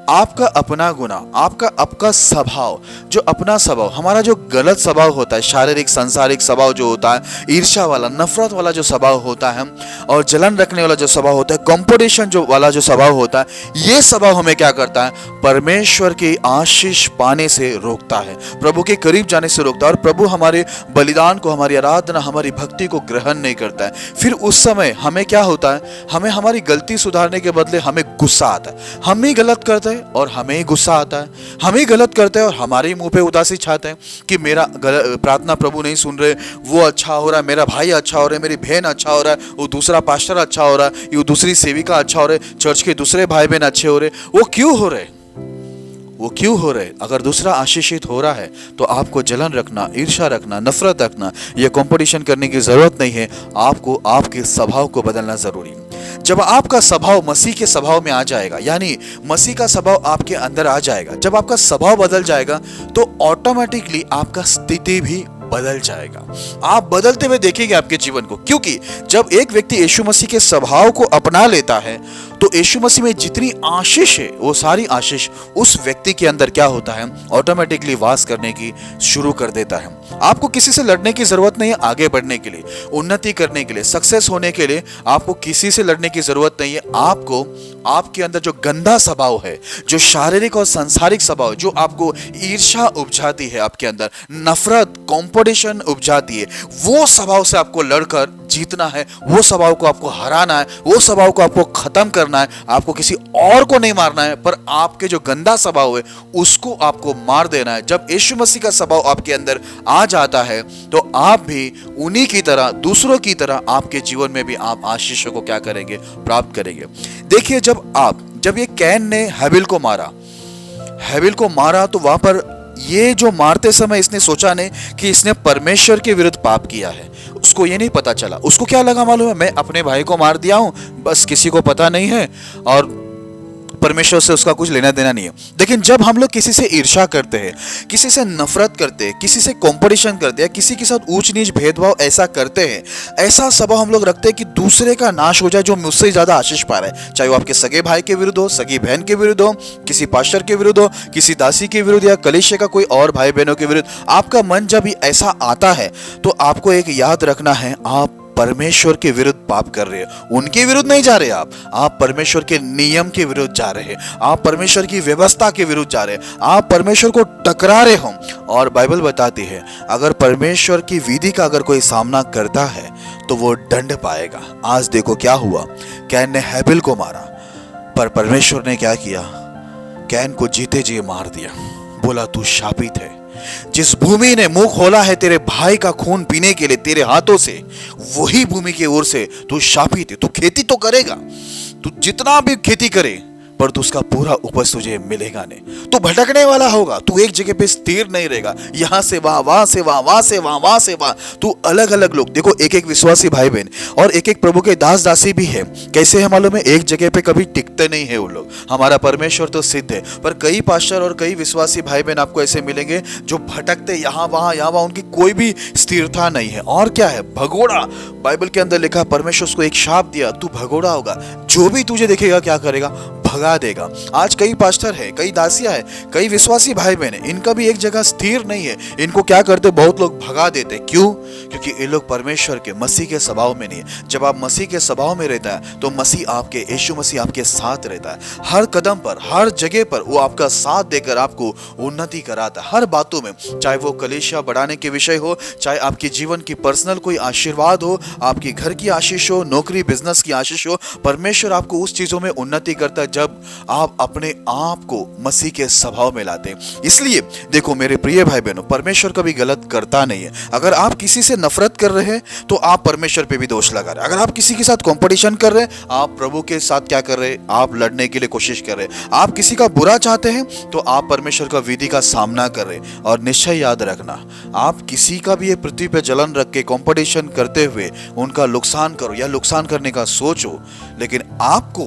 आपका अपना गुनाह, आपका स्वभाव, जो अपना स्वभाव, हमारा जो गलत स्वभाव होता है, शारीरिक सांसारिक स्वभाव जो होता है, ईर्ष्या वाला, नफरत वाला जो स्वभाव होता है, और जलन रखने वाला जो स्वभाव होता है, कंपटीशन जो वाला जो स्वभाव होता है, ये स्वभाव हमें क्या करता है? परमेश्वर की आशीष पाने से रोकता है, प्रभु के करीब जाने से रोकता है, और प्रभु हमारे बलिदान को, हमारी आराधना, हमारी भक्ति को ग्रहण नहीं करता है। फिर उस समय हमें क्या होता है? हमें हमारी गलती सुधारने के बदले हमें गुस्सा आता है। हम ही गलत करते हैं और हमें ही गुस्सा आता है, हम ही गलत करते हैं और हमारे ही मुंह पे उदासी छाते हैं कि मेरा प्रार्थना प्रभु नहीं सुन रहे, वो अच्छा हो रहा है, मेरा भाई अच्छा हो रहा है, मेरी बहन अच्छा हो रहा है, वो दूसरा पास्टर अच्छा हो रहा है, ये दूसरी सेविका अच्छा हो रहा है, चर्च के दूसरे भाई बहन अच्छे हो रहे। वो क्यों हो रहे? वो क्यों हो रहे? अगर दूसरा आशीषित हो रहा है तो आपको जलन रखना, ईर्ष्या रखना, नफरत रखना, यह कंपटीशन करने की जरूरत नहीं है। आपको आपके स्वभाव को बदलना जरूरी है। जब आपका स्वभाव मसीह के स्वभाव में आ जाएगा, यानी मसीह का स्वभाव आपके अंदर आ जाएगा, जब आपका स्वभाव बदल जाएगा तो ऑटोमेटिकली आपका स्थिति भी बदल जाएगा। आप बदलते हुए देखेंगे आपके जीवन को, क्योंकि जब एक व्यक्ति यीशु मसीह के स्वभाव को अपना लेता है तो यीशु मसीह में जितनी आशीष है, वो सारी आशीष उस व्यक्ति के अंदर क्या होता है? ऑटोमेटिकली वास करने की शुरू कर देता है। आपको किसी से लड़ने की जरूरत नहीं है। आगे बढ़ने के लिए, उन्नति करने के लिए, सक्सेस होने के लिए आपको किसी से लड़ने की जरूरत नहीं है। आपको आपके अंदर जो गंदा स्वभाव है, जो शारीरिक और सांसारिक स्वभाव, जो आपको ईर्ष्या उपजाती है, आपके अंदर नफरत, कंपटीशन उपजाती है, वो स्वभाव से आपको लड़कर जीतना है, वो स्वभाव को आपको हराना है, वो स्वभाव को आपको खत्म करना है। आपको किसी और को नहीं मारना है, पर आपके जो गंदा स्वभाव है उसको आपको मार देना है। जब यीशु मसीह का स्वभाव आपके अंदर आ जाता है तो आप भी उन्हीं की तरह, दूसरों की तरह आपके जीवन में भी आप आशीषों को क्या करेंगे? प्राप्त करेंगे। देखिए, जब ये कैन ने हैबिल को मारा तो वहां पर ये जो मारते समय इसने सोचा नहीं कि इसने परमेश्वर के विरुद्ध पाप किया है। उसको ये नहीं पता चला। उसको क्या लगा मालूम है? मैं अपने भाई को मार दिया हूं, बस किसी को पता नहीं है और परमेश्वर से उसका कुछ लेना देना नहीं है। लेकिन जब हम लोग किसी से ईर्ष्या करते हैं, किसी से नफरत करते हैं, किसी से कंपटीशन करते हैं, किसी के साथ ऊंच नीच भेदभाव ऐसा करते हैं, ऐसा स्वभाव हम लोग रखते हैं कि दूसरे का नाश हो जाए जो मुझसे ज्यादा आशीष पा रहा है, चाहे वो आपके सगे भाई के विरुद्ध हो, सगी बहन के विरुद्ध हो, किसी पास्टर के विरुद्ध हो, किसी दासी के विरुद्ध या कलीसिया का कोई और भाई बहनों के विरुद्ध। आपका मन जब ऐसा आता है तो आपको एक याद रखना है, आप परमेश्वर के विरुद्ध पाप कर रहे हैं। उनके विरुद्ध नहीं जा रहे आप परमेश्वर के नियम के विरुद्ध जा रहे हैं, आप परमेश्वर की व्यवस्था के विरुद्ध जा रहे हैं, आप परमेश्वर को टकरा रहे हो। और बाइबल बताती है, अगर परमेश्वर की विधि का अगर कोई सामना करता है तो वो दंड पाएगा। आज देखो क्या हुआ, कैन ने हैबिल को मारा, पर परमेश्वर ने क्या किया? कैन को जीते जी मार दिया। बोला, तू शापित है। जिस भूमि ने मुंह खोला है तेरे भाई का खून पीने के लिए तेरे हाथों से, वही भूमि की ओर से तू शापित है। तू खेती तो करेगा, तू जितना भी खेती करे, पर तो उसका पूरा उपज तुझे मिलेगा नहीं। तू भटकने वाला होगा, तू एक जगह पे स्थिर नहीं रहेगा, यहां से वहां, वहां से वहां, वहां से वहां, वहां से वहां। तू अलग अलग लोग देखो, एक एक विश्वासी भाई बहन और एक एक प्रभु के दास दासी भी है। कैसे है मालूम है? एक जगह पे कभी टिकते नहीं है वो लोग। हमारा परमेश्वर तो सिद्ध है, पर कई पास्टर और कई विश्वासी भाई बहन आपको ऐसे मिलेंगे जो भटकते यहाँ वहां, उनकी कोई भी स्थिरता नहीं है। और क्या है? भगोड़ा। बाइबल के अंदर लिखा, परमेश्वर उसको एक शाप दिया, तू भगोड़ा होगा, जो भी तुझे देखेगा क्या करेगा? भगा देगा। आज कई पास्टर है, कई दासियां है, कई विश्वासी भाई बहन है, इनका भी एक जगह स्थिर नहीं है। इनको क्या करते? बहुत लोग भगा देते। क्यों? क्योंकि ये लोग परमेश्वर के, मसीह के स्वभाव में नहीं है। जब आप मसीह के स्वभाव में रहता है तो मसीह आपके, यीशु मसीह आपके साथ रहता है। हर कदम पर, हर जगह पर वो आपका साथ देकर आपको उन्नति कराता है, हर बातों में। चाहे वो कलीसिया बढ़ाने के विषय हो, चाहे आपके जीवन की पर्सनल कोई आशीर्वाद हो, आपके घर की आशीष हो, नौकरी बिजनेस की आशीष हो, परमेश्वर आपको उस चीजों में उन्नति करता है जब जब आप अपने आप को मसीह के स्वभाव में लाते हैं। इसलिए देखो मेरे प्रिय भाई बहनों, परमेश्वर कभी गलत करता नहीं है। अगर आप किसी से नफरत कर रहे हैं तो आप परमेश्वर पे भी दोष लगा रहे हैं। अगर आप किसी के साथ कंपटीशन कर रहे हैं, आप प्रभु के साथ क्या कर रहे हैं, आप लड़ने के लिए कोशिश कर रहे हैं। आप किसी का बुरा चाहते हैं तो आप परमेश्वर का विधि का सामना कर रहे हैं। और निश्चय याद रखना, आप किसी का भी ये पृथ्वी पे जलन रख के कंपटीशन करते हुए उनका नुकसान करो या नुकसान करने का सोचो, लेकिन आपको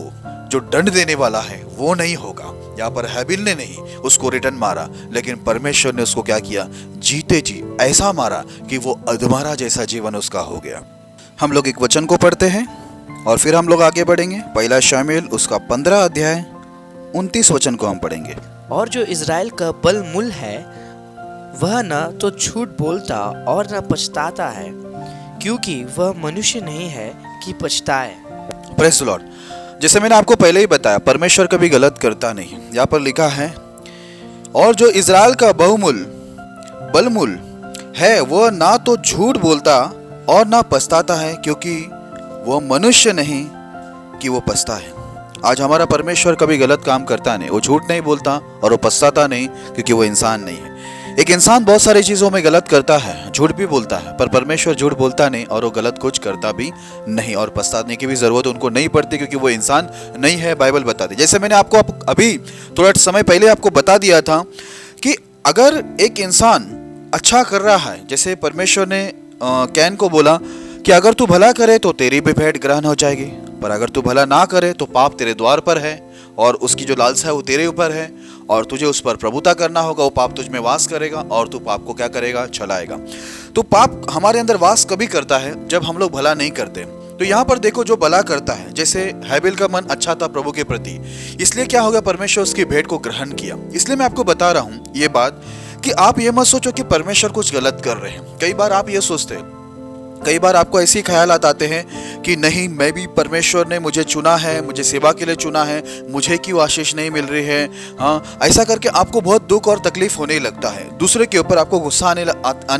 जो दंड देने वाला है वो नहीं होगा। यहाँ पर हैबिल ने नहीं उसको रिटर्न मारा, लेकिन परमेश्वर ने उसको क्या किया, जीते जी ऐसा मारा कि वो अधमरा जैसा जीवन उसका हो गया। हम लोग एक वचन को पढ़ते हैं और फिर हम लोग आगे बढ़ेंगे। पहला शामुएल उसका 15 अध्याय 29 वचन को हम पढ़ेंगे। और जो इज़राइल का बलमुल है वह न तो झूठ बोलता और न पछताता है, क्योंकि वह मनुष्य नहीं है कि पछताए। Praise the Lord. जैसे मैंने आपको पहले ही बताया, परमेश्वर कभी गलत करता नहीं। यहाँ पर लिखा है, और जो इज़राइल का बलमुल है वह ना तो झूठ बोलता और ना पछताता है, क्योंकि वह मनुष्य नहीं कि वो पछताए। आज हमारा परमेश्वर कभी गलत काम करता नहीं, वो झूठ नहीं बोलता और वो पछताता नहीं, क्योंकि वो इंसान नहीं है। एक इंसान बहुत सारी चीज़ों में गलत करता है, झूठ भी बोलता है, पर परमेश्वर झूठ बोलता नहीं और वो गलत कुछ करता भी नहीं, और पछताने की भी ज़रूरत उनको नहीं पड़ती, क्योंकि वो इंसान नहीं है। बाइबल बताती, जैसे मैंने आपको अभी थोड़ा समय पहले आपको बता दिया था कि अगर एक इंसान अच्छा कर रहा है, जैसे परमेश्वर ने कैन को बोला कि अगर तू भला करे तो तेरी भी भेंट ग्रहण हो जाएगी, पर अगर तू भला ना करे तो पाप तेरे द्वार पर है और उसकी जो लालसा है वो तेरे ऊपर है, और तुझे उस पर प्रभुता करना होगा। वो पाप तुझ में वास करेगा और तू पाप को क्या करेगा, छलाएगा। तो पाप हमारे अंदर वास कभी करता है, जब हम लोग भला नहीं करते। तो यहाँ पर देखो, जो भला करता है, जैसे हैबिल का मन अच्छा था प्रभु के प्रति, इसलिए क्या हो गया, परमेश्वर उसकी भेंट को ग्रहण किया। इसलिए मैं आपको बता रहा हूँ ये बात कि आप ये मत सोचो कि परमेश्वर कुछ गलत कर रहे हैं। कई बार आप ये सोचते हैं, कई बार आपको ऐसे ख्यालात आते हैं कि नहीं, मैं भी, परमेश्वर ने मुझे चुना है, मुझे सेवा के लिए चुना है, मुझे क्यों आशीष नहीं मिल रही है। हाँ, ऐसा करके आपको बहुत दुख और तकलीफ होने लगता है। दूसरे के ऊपर आपको गुस्सा आने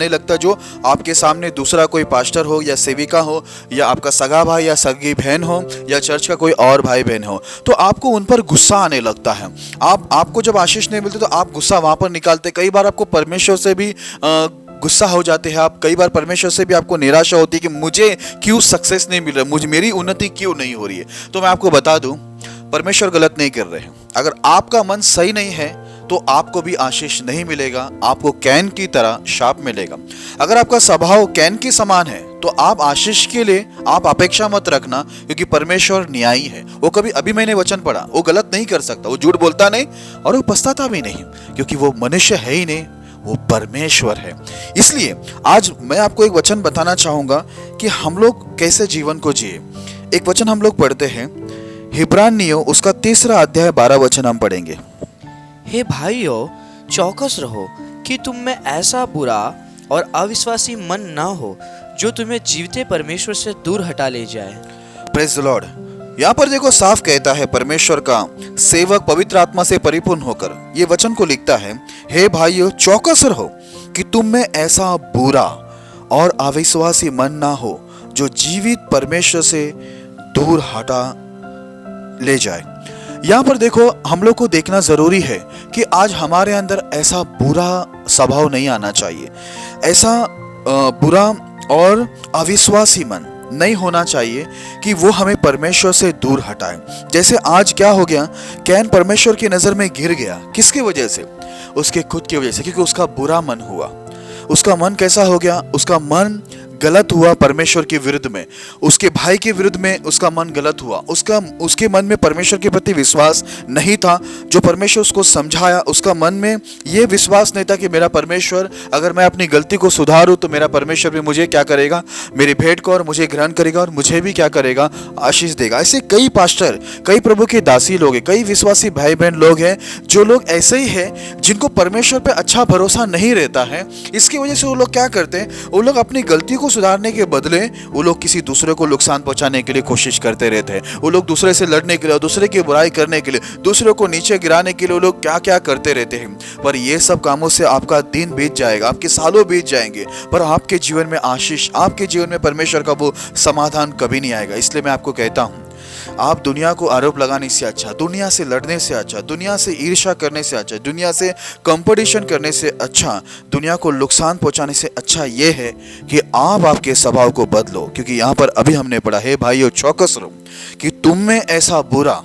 लगता है। जो आपके सामने दूसरा कोई पास्टर हो या सेविका हो या आपका सगा भाई या सगी बहन हो या चर्च का कोई और भाई बहन हो, तो आपको उन पर गुस्सा आने लगता है। आपको जब आशीष नहीं मिलती तो आप गुस्सा वहाँ पर निकालते। कई बार आपको परमेश्वर से भी गुस्सा हो जाते हैं आप। कई बार परमेश्वर से भी आपको निराशा होती है कि मुझे क्यों सक्सेस नहीं मिल रहा, मुझे मेरी उन्नति क्यों नहीं हो रही है। तो मैं आपको बता दूं, परमेश्वर गलत नहीं कर रहे हैं। अगर आपका मन सही नहीं है तो आपको भी आशीष नहीं मिलेगा, आपको कैन की तरह शाप मिलेगा। अगर आपका स्वभाव कैन के समान है तो आप आशीष के लिए आप अपेक्षा मत रखना, क्योंकि परमेश्वर न्यायी है। वो कभी, अभी मैंने वचन पढ़ा, वो गलत नहीं कर सकता, वो झूठ बोलता नहीं और वो पछताता भी नहीं, क्योंकि वो मनुष्य है ही नहीं, वो परमेश्वर है। इसलिए आज मैं आपको एक वचन बताना चाहूंगा कि हम लोग कैसे जीवन को जिए। एक वचन हम लोग पढ़ते हैं, हिब्रानियों उसका 3 अध्याय 12 वचन हम पढ़ेंगे। हे भाइयों, चौकस रहो कि तुम में ऐसा बुरा और अविश्वासी मन ना हो जो तुम्हें जीवते परमेश्वर से दूर हटा ले जाए। Praise the Lord. यहाँ पर देखो, साफ कहता है परमेश्वर का सेवक पवित्र आत्मा से परिपूर्ण होकर ये वचन को लिखता है, हे भाइयों, चौकस रहो कि तुम में ऐसा बुरा और अविश्वासी मन ना हो जो जीवित परमेश्वर से दूर हटा ले जाए। यहाँ पर देखो, हम लोग को देखना जरूरी है कि आज हमारे अंदर ऐसा बुरा स्वभाव नहीं आना चाहिए, ऐसा बुरा और अविश्वासी मन नहीं होना चाहिए कि वो हमें परमेश्वर से दूर हटाए। जैसे आज क्या हो गया, कैन परमेश्वर की नजर में गिर गया। किसकी वजह से? उसके खुद की वजह से, क्योंकि उसका बुरा मन हुआ। उसका मन कैसा हो गया? उसका मन गलत हुआ परमेश्वर के विरुद्ध में, उसके भाई के विरुद्ध में उसका मन गलत हुआ। उसके मन में परमेश्वर के प्रति विश्वास नहीं था। जो परमेश्वर उसको समझाया, उसका मन में ये विश्वास नहीं था कि मेरा परमेश्वर, अगर मैं अपनी गलती को सुधारूं तो मेरा परमेश्वर भी मुझे क्या करेगा, मेरी भेंट को और मुझे ग्रहण करेगा और मुझे भी क्या करेगा, आशीष देगा। ऐसे कई पास्टर, कई प्रभु के दासी लोग हैं, कई विश्वासी भाई बहन लोग हैं, जो लोग ऐसे ही हैं जिनको परमेश्वर पे अच्छा भरोसा नहीं रहता है। इसकी वजह से वो लोग क्या करते हैं, वो लोग अपनी गलती को सुधारने के बदले वो लोग किसी दूसरे को नुकसान पहुंचाने के लिए कोशिश करते रहते हैं। वो लोग दूसरे से लड़ने के लिए, दूसरे की बुराई करने के लिए, दूसरे को नीचे गिराने के लिए वो लोग क्या क्या करते रहते हैं। पर ये सब कामों से आपका दिन बीत जाएगा, आपके सालों बीत जाएंगे, पर आपके जीवन में आशीष, आपके जीवन में परमेश्वर का वो समाधान कभी नहीं आएगा। इसलिए मैं आपको कहता हूं, आप दुनिया को आरोप लगाने से अच्छा, दुनिया से लड़ने से अच्छा, दुनिया से ईर्ष्या करने से अच्छा, दुनिया से कंपटीशन करने से अच्छा, दुनिया को नुकसान पहुंचाने से अच्छा ये है कि आप आपके स्वभाव को बदलो। क्योंकि यहाँ पर अभी हमने पढ़ा है भाइयों, चौकस रहो कि तुम में ऐसा बुरा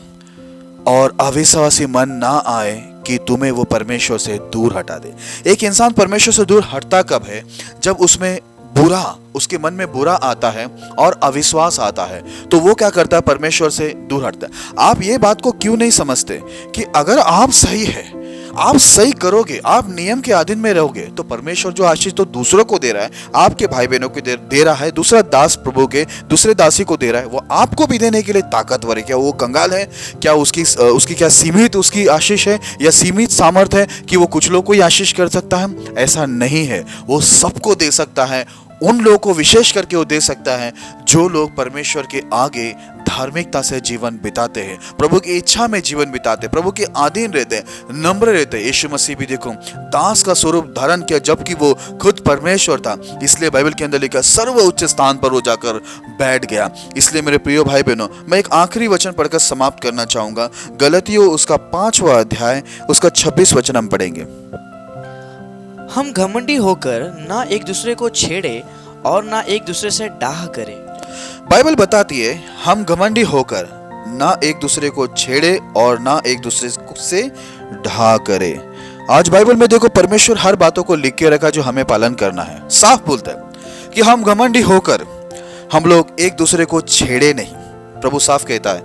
और अविश्वासी मन ना आए कि तुम्हें वो परमेश्वर से दूर हटा दे। एक इंसान परमेश्वर से दूर हटता कब है? जब उसमें बुरा, उसके मन में बुरा आता है और अविश्वास आता है, तो वो क्या करता है? परमेश्वर से दूर हटता है। आप ये बात को क्यों नहीं समझते कि अगर आप सही है, आप सही करोगे, आप नियम के अधीन में रहोगे, तो परमेश्वर जो आशीष तो दूसरों को दे रहा है, आपके भाई बहनों को दे रहा है, दूसरा दास प्रभु के दूसरे दासी को दे रहा है, वो आपको भी देने के लिए ताकतवर है। क्या वो कंगाल है? क्या उसकी क्या सीमित उसकी आशीष है या सीमित सामर्थ है कि वो कुछ लोग को ही आशीष कर सकता है? ऐसा नहीं है, वो सबको दे सकता है। उन लोगों को विशेष करके वो दे सकता है जो लोग परमेश्वर के आगे धार्मिकता से जीवन बिताते हैं, प्रभु की इच्छा में जीवन बिताते हैं, प्रभु के अधीन रहते हैं, नम्र रहते हैं। यीशु मसीह भी देखो दास का स्वरूप धारण किया जबकि वो खुद परमेश्वर था, इसलिए बाइबल के अंदर लिखा सर्वोच्च स्थान पर वो जाकर बैठ गया। इसलिए मेरे प्रिय भाई बहनों, मैं एक आखिरी वचन पढ़कर समाप्त करना चाहूंगा। गलतियों उसका 5वां अध्याय उसका 26 वचन हम पढ़ेंगे। हम घमंडी होकर ना एक दूसरे को छेड़े और ना एक दूसरे से डाह करें। बाइबल बताती है हम घमंडी होकर ना एक दूसरे को छेड़े और ना एक दूसरे से ढा करे। आज बाइबल में देखो परमेश्वर हर बातों को लिख के रखा जो हमें पालन करना है। साफ बोलता है कि हम घमंडी होकर हम लोग एक दूसरे को छेड़े नहीं। प्रभु साफ कहता है,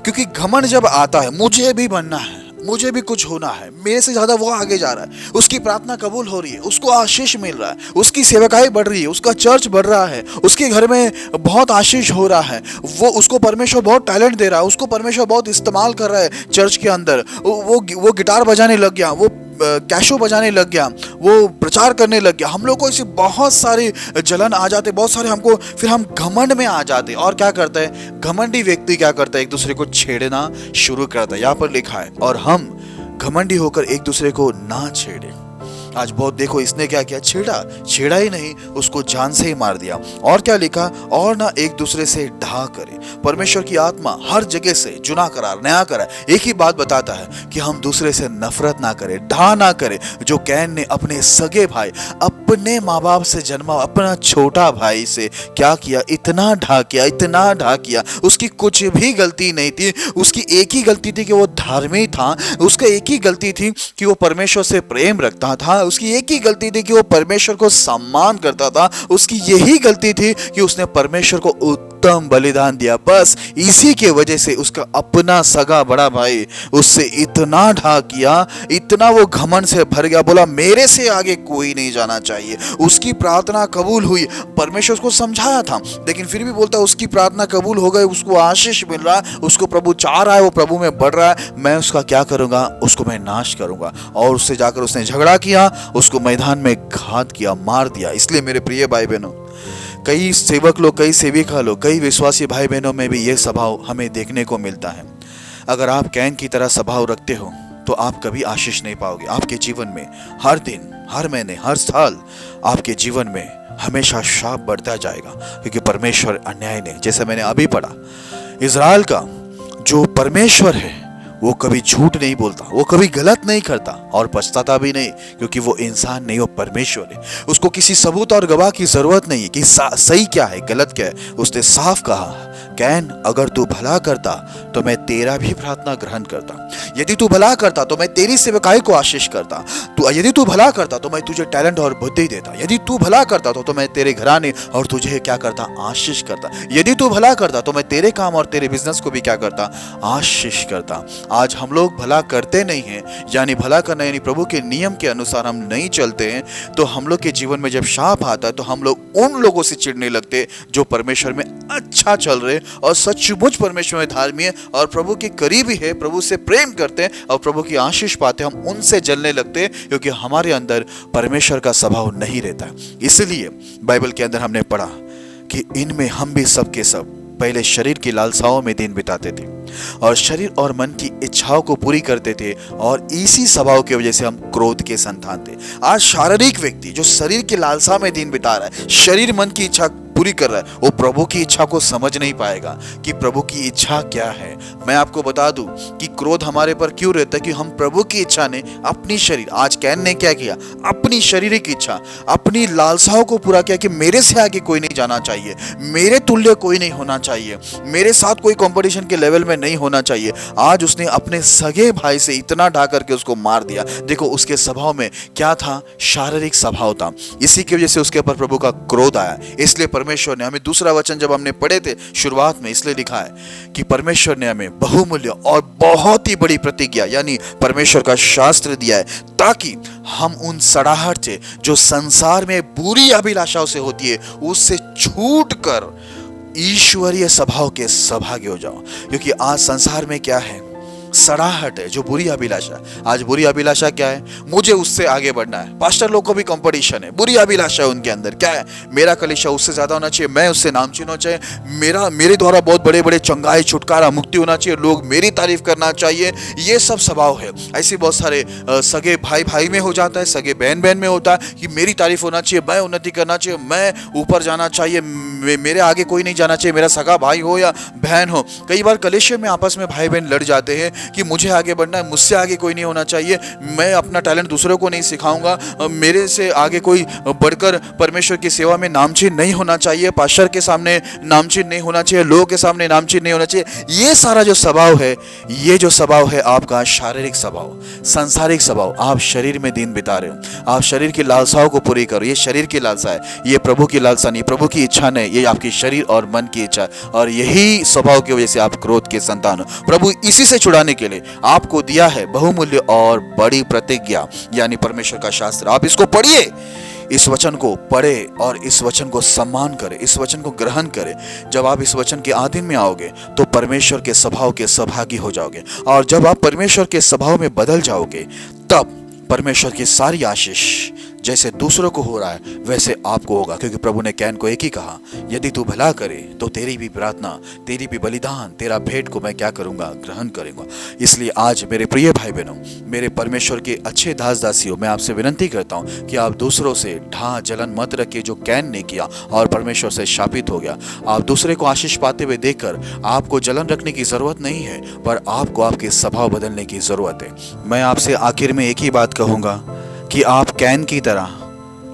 क्योंकि घमंड जब आता है, मुझे भी बनना है, मुझे भी कुछ होना है, मेरे से ज्यादा वो आगे जा रहा है, उसकी प्रार्थना कबूल हो रही है, उसको आशीष मिल रहा है, उसकी सेवकाई बढ़ रही है, उसका चर्च बढ़ रहा है, उसके घर में बहुत आशीष हो रहा है, वो उसको परमेश्वर बहुत टैलेंट दे रहा है, उसको परमेश्वर बहुत इस्तेमाल कर रहा है चर्च के अंदर, वो गिटार बजाने लग गया, वो कैशो बजाने लग गया, वो प्रचार करने लग गया। हम लोग को ऐसी बहुत सारी जलन आ जाते, बहुत सारे हमको, फिर हम घमंड में आ जाते और क्या करता है? घमंडी व्यक्ति क्या करता है? एक दूसरे को छेड़ना शुरू करता है। यहाँ पर लिखा है और हम घमंडी होकर एक दूसरे को ना छेड़े। आज बहुत देखो इसने क्या किया? छेड़ा ही नहीं, उसको जान से ही मार दिया। और क्या लिखा? और ना एक दूसरे से ढा करे। परमेश्वर की आत्मा हर जगह से जुना करार, नया करार एक ही बात बताता है कि हम दूसरे से नफरत ना करें, ढा ना करें। जो कैन ने अपने सगे भाई, अपने माँ बाप से जन्मा अपना छोटा भाई से क्या किया? इतना ढा किया। उसकी कुछ भी गलती नहीं थी, उसकी एक ही गलती थी कि वो धार्मिक था, उसका एक ही गलती थी कि वो परमेश्वर से प्रेम रखता था, उसकी एक ही गलती थी कि वो परमेश्वर को सम्मान करता था, उसकी यही गलती थी कि उसने परमेश्वर को उत्तम बलिदान दिया। बस इसी के वजह से उसका अपना सगा बड़ा भाई उससे इतना ढा किया, इतना वो घमंड से भर गया, बोला मेरे से आगे कोई नहीं जाना चाहिए। उसकी प्रार्थना कबूल हुई, परमेश्वर उसको समझाया था, लेकिन फिर भी बोलता उसकी प्रार्थना कबूल हो गई, उसको आशीष मिल रहा है, उसको प्रभु चाह रहा है, वो प्रभु में बढ़ रहा है, मैं उसका क्या करूंगा? उसको मैं नाश करूंगा। और उससे जाकर उसने झगड़ा किया, उसको मैदान में घात किया, मार दिया। इसलिए मेरे प्रिय भाई बहनों, कई सेवक लोग, कई सेविका लोग, कई विश्वासी भाई बहनों में भी ये स्वभाव हमें देखने को मिलता है। अगर आप कैन की तरह स्वभाव रखते हो तो आप कभी आशीष नहीं पाओगे। आपके जीवन में हर दिन, हर महीने, हर साल आपके जीवन में हमेशा शाप बढ़ता जाएगा, क्योंकि परमेश्वर अन्याय नहीं। जैसे मैंने अभी पढ़ा, इज़राइल का जो परमेश्वर है वो कभी झूठ नहीं बोलता, वो कभी गलत नहीं करता और पछताता भी नहीं, क्योंकि वो इंसान नहीं, वो परमेश्वर है। उसको किसी सबूत और गवाह की जरूरत नहीं है कि सही क्या है, गलत क्या है। उसने साफ कहा, कैन अगर तू भला करता तो मैं तेरा भी प्रार्थना ग्रहण करता, यदि तू भला करता तो मैं तेरी सेवकाई को आशीष करता, यदि तू भला करता तो मैं तुझे टैलेंट और बुद्धि देता, यदि तू भला करता तो मैं तेरे घराने और तुझे क्या करता? आशीष करता, यदि तू भला करता तो मैं तेरे काम और तेरे बिजनेस को भी क्या करता? आशीष करता। आज हम लोग भला करते नहीं हैं, यानी भला करना यानी प्रभु के नियम के अनुसार हम नहीं चलते हैं, तो हम लोग के जीवन में जब शाप आता है तो हम लोग उन लोगों से चिढ़ने लगते जो परमेश्वर में अच्छा चल रहे और सचमुच परमेश्वर में धार्मिक और प्रभु के करीबी है, प्रभु से प्रेम करते हैं और प्रभु की आशीष पाते हैं। हम उनसे जलने लगते हैं क्योंकि हमारे अंदर परमेश्वर का स्वभाव नहीं रहता है। इसलिए बाइबल के अंदर हमने पढ़ा कि इनमें हम भी सब के सब पहले शरीर की लालसाओं में दिन बिताते थे और शरीर और मन की इच्छाओं को पूरी करते थे, और इसी स्वभाव की वजह से हम क्रोध के संतान थे। आज शारीरिक व्यक्ति जो शरीर की लालसा में दिन बिता रहा है, शरीर मन की इच्छा पूरी कर रहा है वो प्रभु की इच्छा को समझ नहीं पाएगा कि प्रभु की इच्छा क्या है। मैं आपको बता दूं कि क्रोध हमारे पर क्यों रहता है कि हम प्रभु की इच्छा ने अपनी शरीर, आज कैन ने क्या किया, अपनी शारीरिक इच्छा, अपनी लालसाओं को पूरा किया कि मेरे से आगे कोई नहीं जाना चाहिए, मेरे तुल्य कोई नहीं होना चाहिए, मेरे साथ कोई कंपटीशन के लेवल में नहीं होना चाहिए। आज उसने अपने सगे भाई से इतना ढा करके उसको मार दिया। देखो उसके स्वभाव में क्या था, शारीरिक स्वभाव था। इसी की वजह से उसके ऊपर प्रभु का क्रोध आया। इसलिए परमेश्वर ने हमें, दूसरा वचन जब हमने पढ़े थे शुरुआत में, इसलिए लिखा है कि परमेश्वर ने हमें बहुमूल्य और बहुत ही बड़ी प्रतिज्ञा यानी परमेश्वर का शास्त्र दिया है ताकि हम उन सड़ाहट से जो संसार में बुरी अभिलाषाओं से होती है उससे छूट कर ईश्वरीय स्वभाव के सौभाग्य हो जाओ। क्योंकि आज संसार में क्या है, सड़ाहट है, जो बुरी अभिलाषा। आज बुरी अभिलाषा क्या है, मुझे उससे आगे बढ़ना है। पास्टर लोग को भी कंपटीशन है, बुरी अभिलाषा है उनके अंदर। क्या है, मेरा कलीसिया उससे ज्यादा होना चाहिए, मैं उससे नामचीन होना चाहिए, मेरे द्वारा बहुत बड़े बड़े चंगाई, छुटकारा, मुक्ति होना चाहिए, लोग मेरी तारीफ करना चाहिए। ये सब स्वभाव है। ऐसे बहुत सारे सगे भाई भाई में हो जाता है, सगे बहन बहन में होता है कि मेरी तारीफ होना चाहिए, मैं उन्नति करना चाहिए, मैं ऊपर जाना चाहिए, मेरे आगे कोई नहीं जाना चाहिए, मेरा सगा भाई हो या बहन हो। कई बार कलीसिया में आपस में भाई बहन लड़ जाते हैं कि मुझे आगे बढ़ना है, मुझसे आगे कोई नहीं होना चाहिए, मैं अपना टैलेंट दूसरों को नहीं सिखाऊंगा, मेरे से आगे कोई बढ़कर परमेश्वर की सेवा में नामचीन नहीं होना चाहिए, पास्टर के सामने नामचीन नहीं होना चाहिए, लोगों के सामने नामचीन नहीं होना चाहिए। ये सारा जो स्वभाव है, ये जो स्वभाव है आपका शारीरिक स्वभाव, सांसारिक स्वभाव। आप शरीर में दिन बिता रहे हो, आप शरीर की लालसाओं को पूरी करो। ये शरीर की लालसा है, ये प्रभु की लालसा नहीं, प्रभु की इच्छा नहीं, ये आपकी शरीर और मन की इच्छा। और यही स्वभाव की वजह से आप क्रोध के संतान हो। प्रभु इसी से छुड़ाने के लिए आपको दिया है बहुमूल्य और बड़ी प्रतिज्ञा यानी परमेश्वर का शास्त्र। आप इसको पढ़िए, इस वचन को पढ़े और इस वचन को सम्मान करें, इस वचन को ग्रहण करें। जब आप इस वचन के अधीन में आओगे तो परमेश्वर के स्वभाव के सहभागी हो जाओगे। और जब आप परमेश्वर के स्वभाव में बदल जाओगे तब परमेश्वर की सारी आशीष जैसे दूसरों को हो रहा है वैसे आपको होगा। क्योंकि प्रभु ने कैन को एक ही कहा, यदि तू भला करे तो तेरी भी प्रार्थना, तेरी भी बलिदान, तेरा भेंट को मैं क्या करूंगा, ग्रहण करूंगा। इसलिए आज मेरे प्रिय भाई बहनों, मेरे परमेश्वर के अच्छे दास दासियों, मैं आपसे विनती करता हूं कि आप दूसरों से ढा जलन मत रखिए जो कैन ने किया और परमेश्वर से शापित हो गया। आप दूसरे को आशीष पाते हुए देखकर आपको जलन रखने की जरूरत नहीं है, पर आपको आपके स्वभाव बदलने की जरूरत है। मैं आपसे आखिर में एक ही बात कहूंगा कि आप कैन की तरह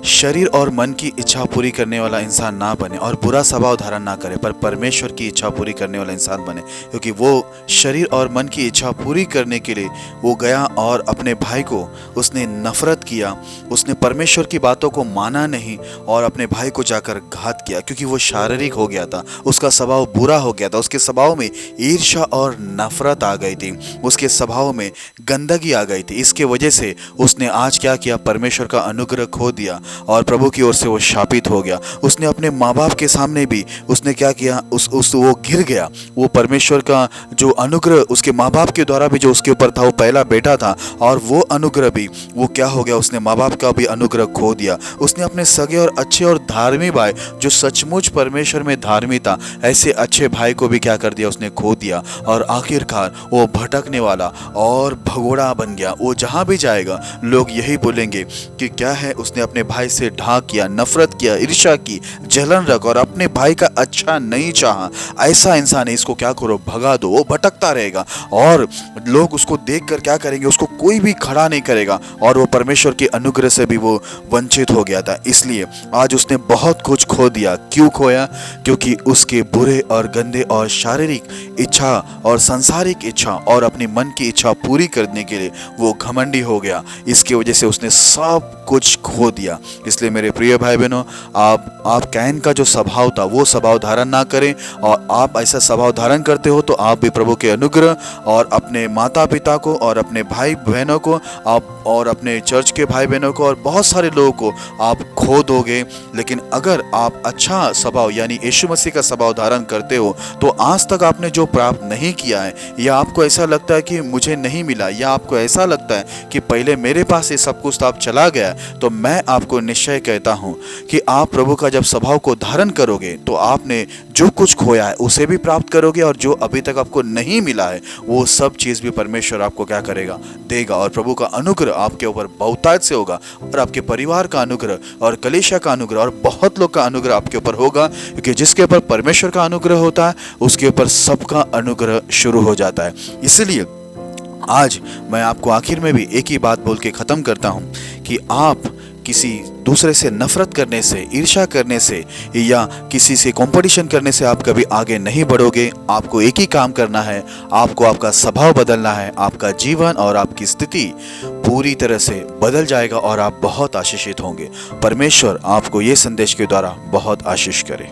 शरीर और मन की इच्छा पूरी करने वाला इंसान ना बने और बुरा स्वभाव धारण ना करे, पर परमेश्वर की इच्छा पूरी करने वाला इंसान बने। क्योंकि वो शरीर और मन की इच्छा पूरी करने के लिए वो गया और अपने भाई को उसने नफरत किया, उसने परमेश्वर की बातों को माना नहीं और अपने भाई को जाकर घात किया। क्योंकि वो शारीरिक हो गया था, उसका स्वभाव बुरा हो गया था, उसके स्वभाव में ईर्ष्या और नफरत आ गई थी, उसके स्वभाव में गंदगी आ गई थी। इसके वजह से उसने आज क्या किया, परमेश्वर का अनुग्रह खो दिया और प्रभु की ओर से वो शापित हो गया। उसने अपने माँ बाप के सामने भी उसने क्या किया, वो गिर गया। वो परमेश्वर का जो अनुग्रह उसके माँ बाप के द्वारा भी जो उसके ऊपर था, वो पहला बेटा था और वो अनुग्रह भी वो क्या हो गया, उसने माँ बाप का भी अनुग्रह खो दिया। उसने अपने सगे और अच्छे और धार्मिक भाई जो सचमुच परमेश्वर में धार्मिक था, ऐसे अच्छे भाई को भी क्या कर दिया, उसने खो दिया। और आखिरकार वो भटकने वाला और भगोड़ा बन गया। वो जहाँ भी जाएगा लोग यही बोलेंगे कि क्या है, उसने अपने भाई से ढा किया, नफरत किया, ईर्ष्या की, जलन रख और अपने भाई का अच्छा नहीं चाहा। ऐसा इंसान है, इसको क्या करो, भगा दो। वो भटकता रहेगा और लोग उसको देखकर क्या करेंगे, उसको कोई भी खड़ा नहीं करेगा और वो परमेश्वर के अनुग्रह से भी वो वंचित हो गया था। इसलिए आज उसने बहुत कुछ खो दिया। क्यों खोया? क्योंकि उसके बुरे और गंदे और शारीरिक इच्छा और सांसारिक इच्छा और अपनी मन की इच्छा पूरी करने के लिए वो घमंडी हो गया। इसकी वजह से उसने सब कुछ खो दिया। इसलिए मेरे प्रिय भाई बहनों, आप कैन का जो स्वभाव था वो स्वभाव धारण ना करें। और आप ऐसा स्वभाव धारण करते हो तो आप भी प्रभु के अनुग्रह और अपने माता पिता को और अपने भाई बहनों को आप और अपने चर्च के भाई बहनों को और बहुत सारे लोगों को आप खो दोगे। लेकिन अगर आप अच्छा स्वभाव यानी यीशु मसीह का स्वभाव धारण करते हो तो आज तक आपने जो प्राप्त नहीं किया है, या आपको ऐसा लगता है कि मुझे नहीं मिला, या आपको ऐसा लगता है कि पहले मेरे पास ये सब कुछ आप चला गया, तो मैं आपको निश्चय कहता हूं कि आप प्रभु का जब स्वभाव को धारण करोगे तो आपने जो कुछ खोया है उसे भी प्राप्त करोगे, और जो अभी तक आपको नहीं मिला है वो सब चीज़ भी परमेश्वर आपको क्या करेगा, देगा। और प्रभु का अनुग्रह आपके ऊपर बहुतायत से होगा, और आपके परिवार का अनुग्रह और कलीसिया का अनुग्रह और बहुत लोग का अनुग्रह आपके ऊपर होगा, क्योंकि जिसके ऊपर परमेश्वर का अनुग्रह होता है उसके ऊपर सबका अनुग्रह शुरू हो जाता है। इसलिए आज मैं आपको आखिर में भी एक ही बात बोल के ख़त्म करता हूँ कि आप किसी दूसरे से नफरत करने से, ईर्ष्या करने से या किसी से कंपटीशन करने से आप कभी आगे नहीं बढ़ोगे। आपको एक ही काम करना है, आपको आपका स्वभाव बदलना है, आपका जीवन और आपकी स्थिति पूरी तरह से बदल जाएगा और आप बहुत आशीषित होंगे। परमेश्वर आपको ये संदेश के द्वारा बहुत आशीष करे।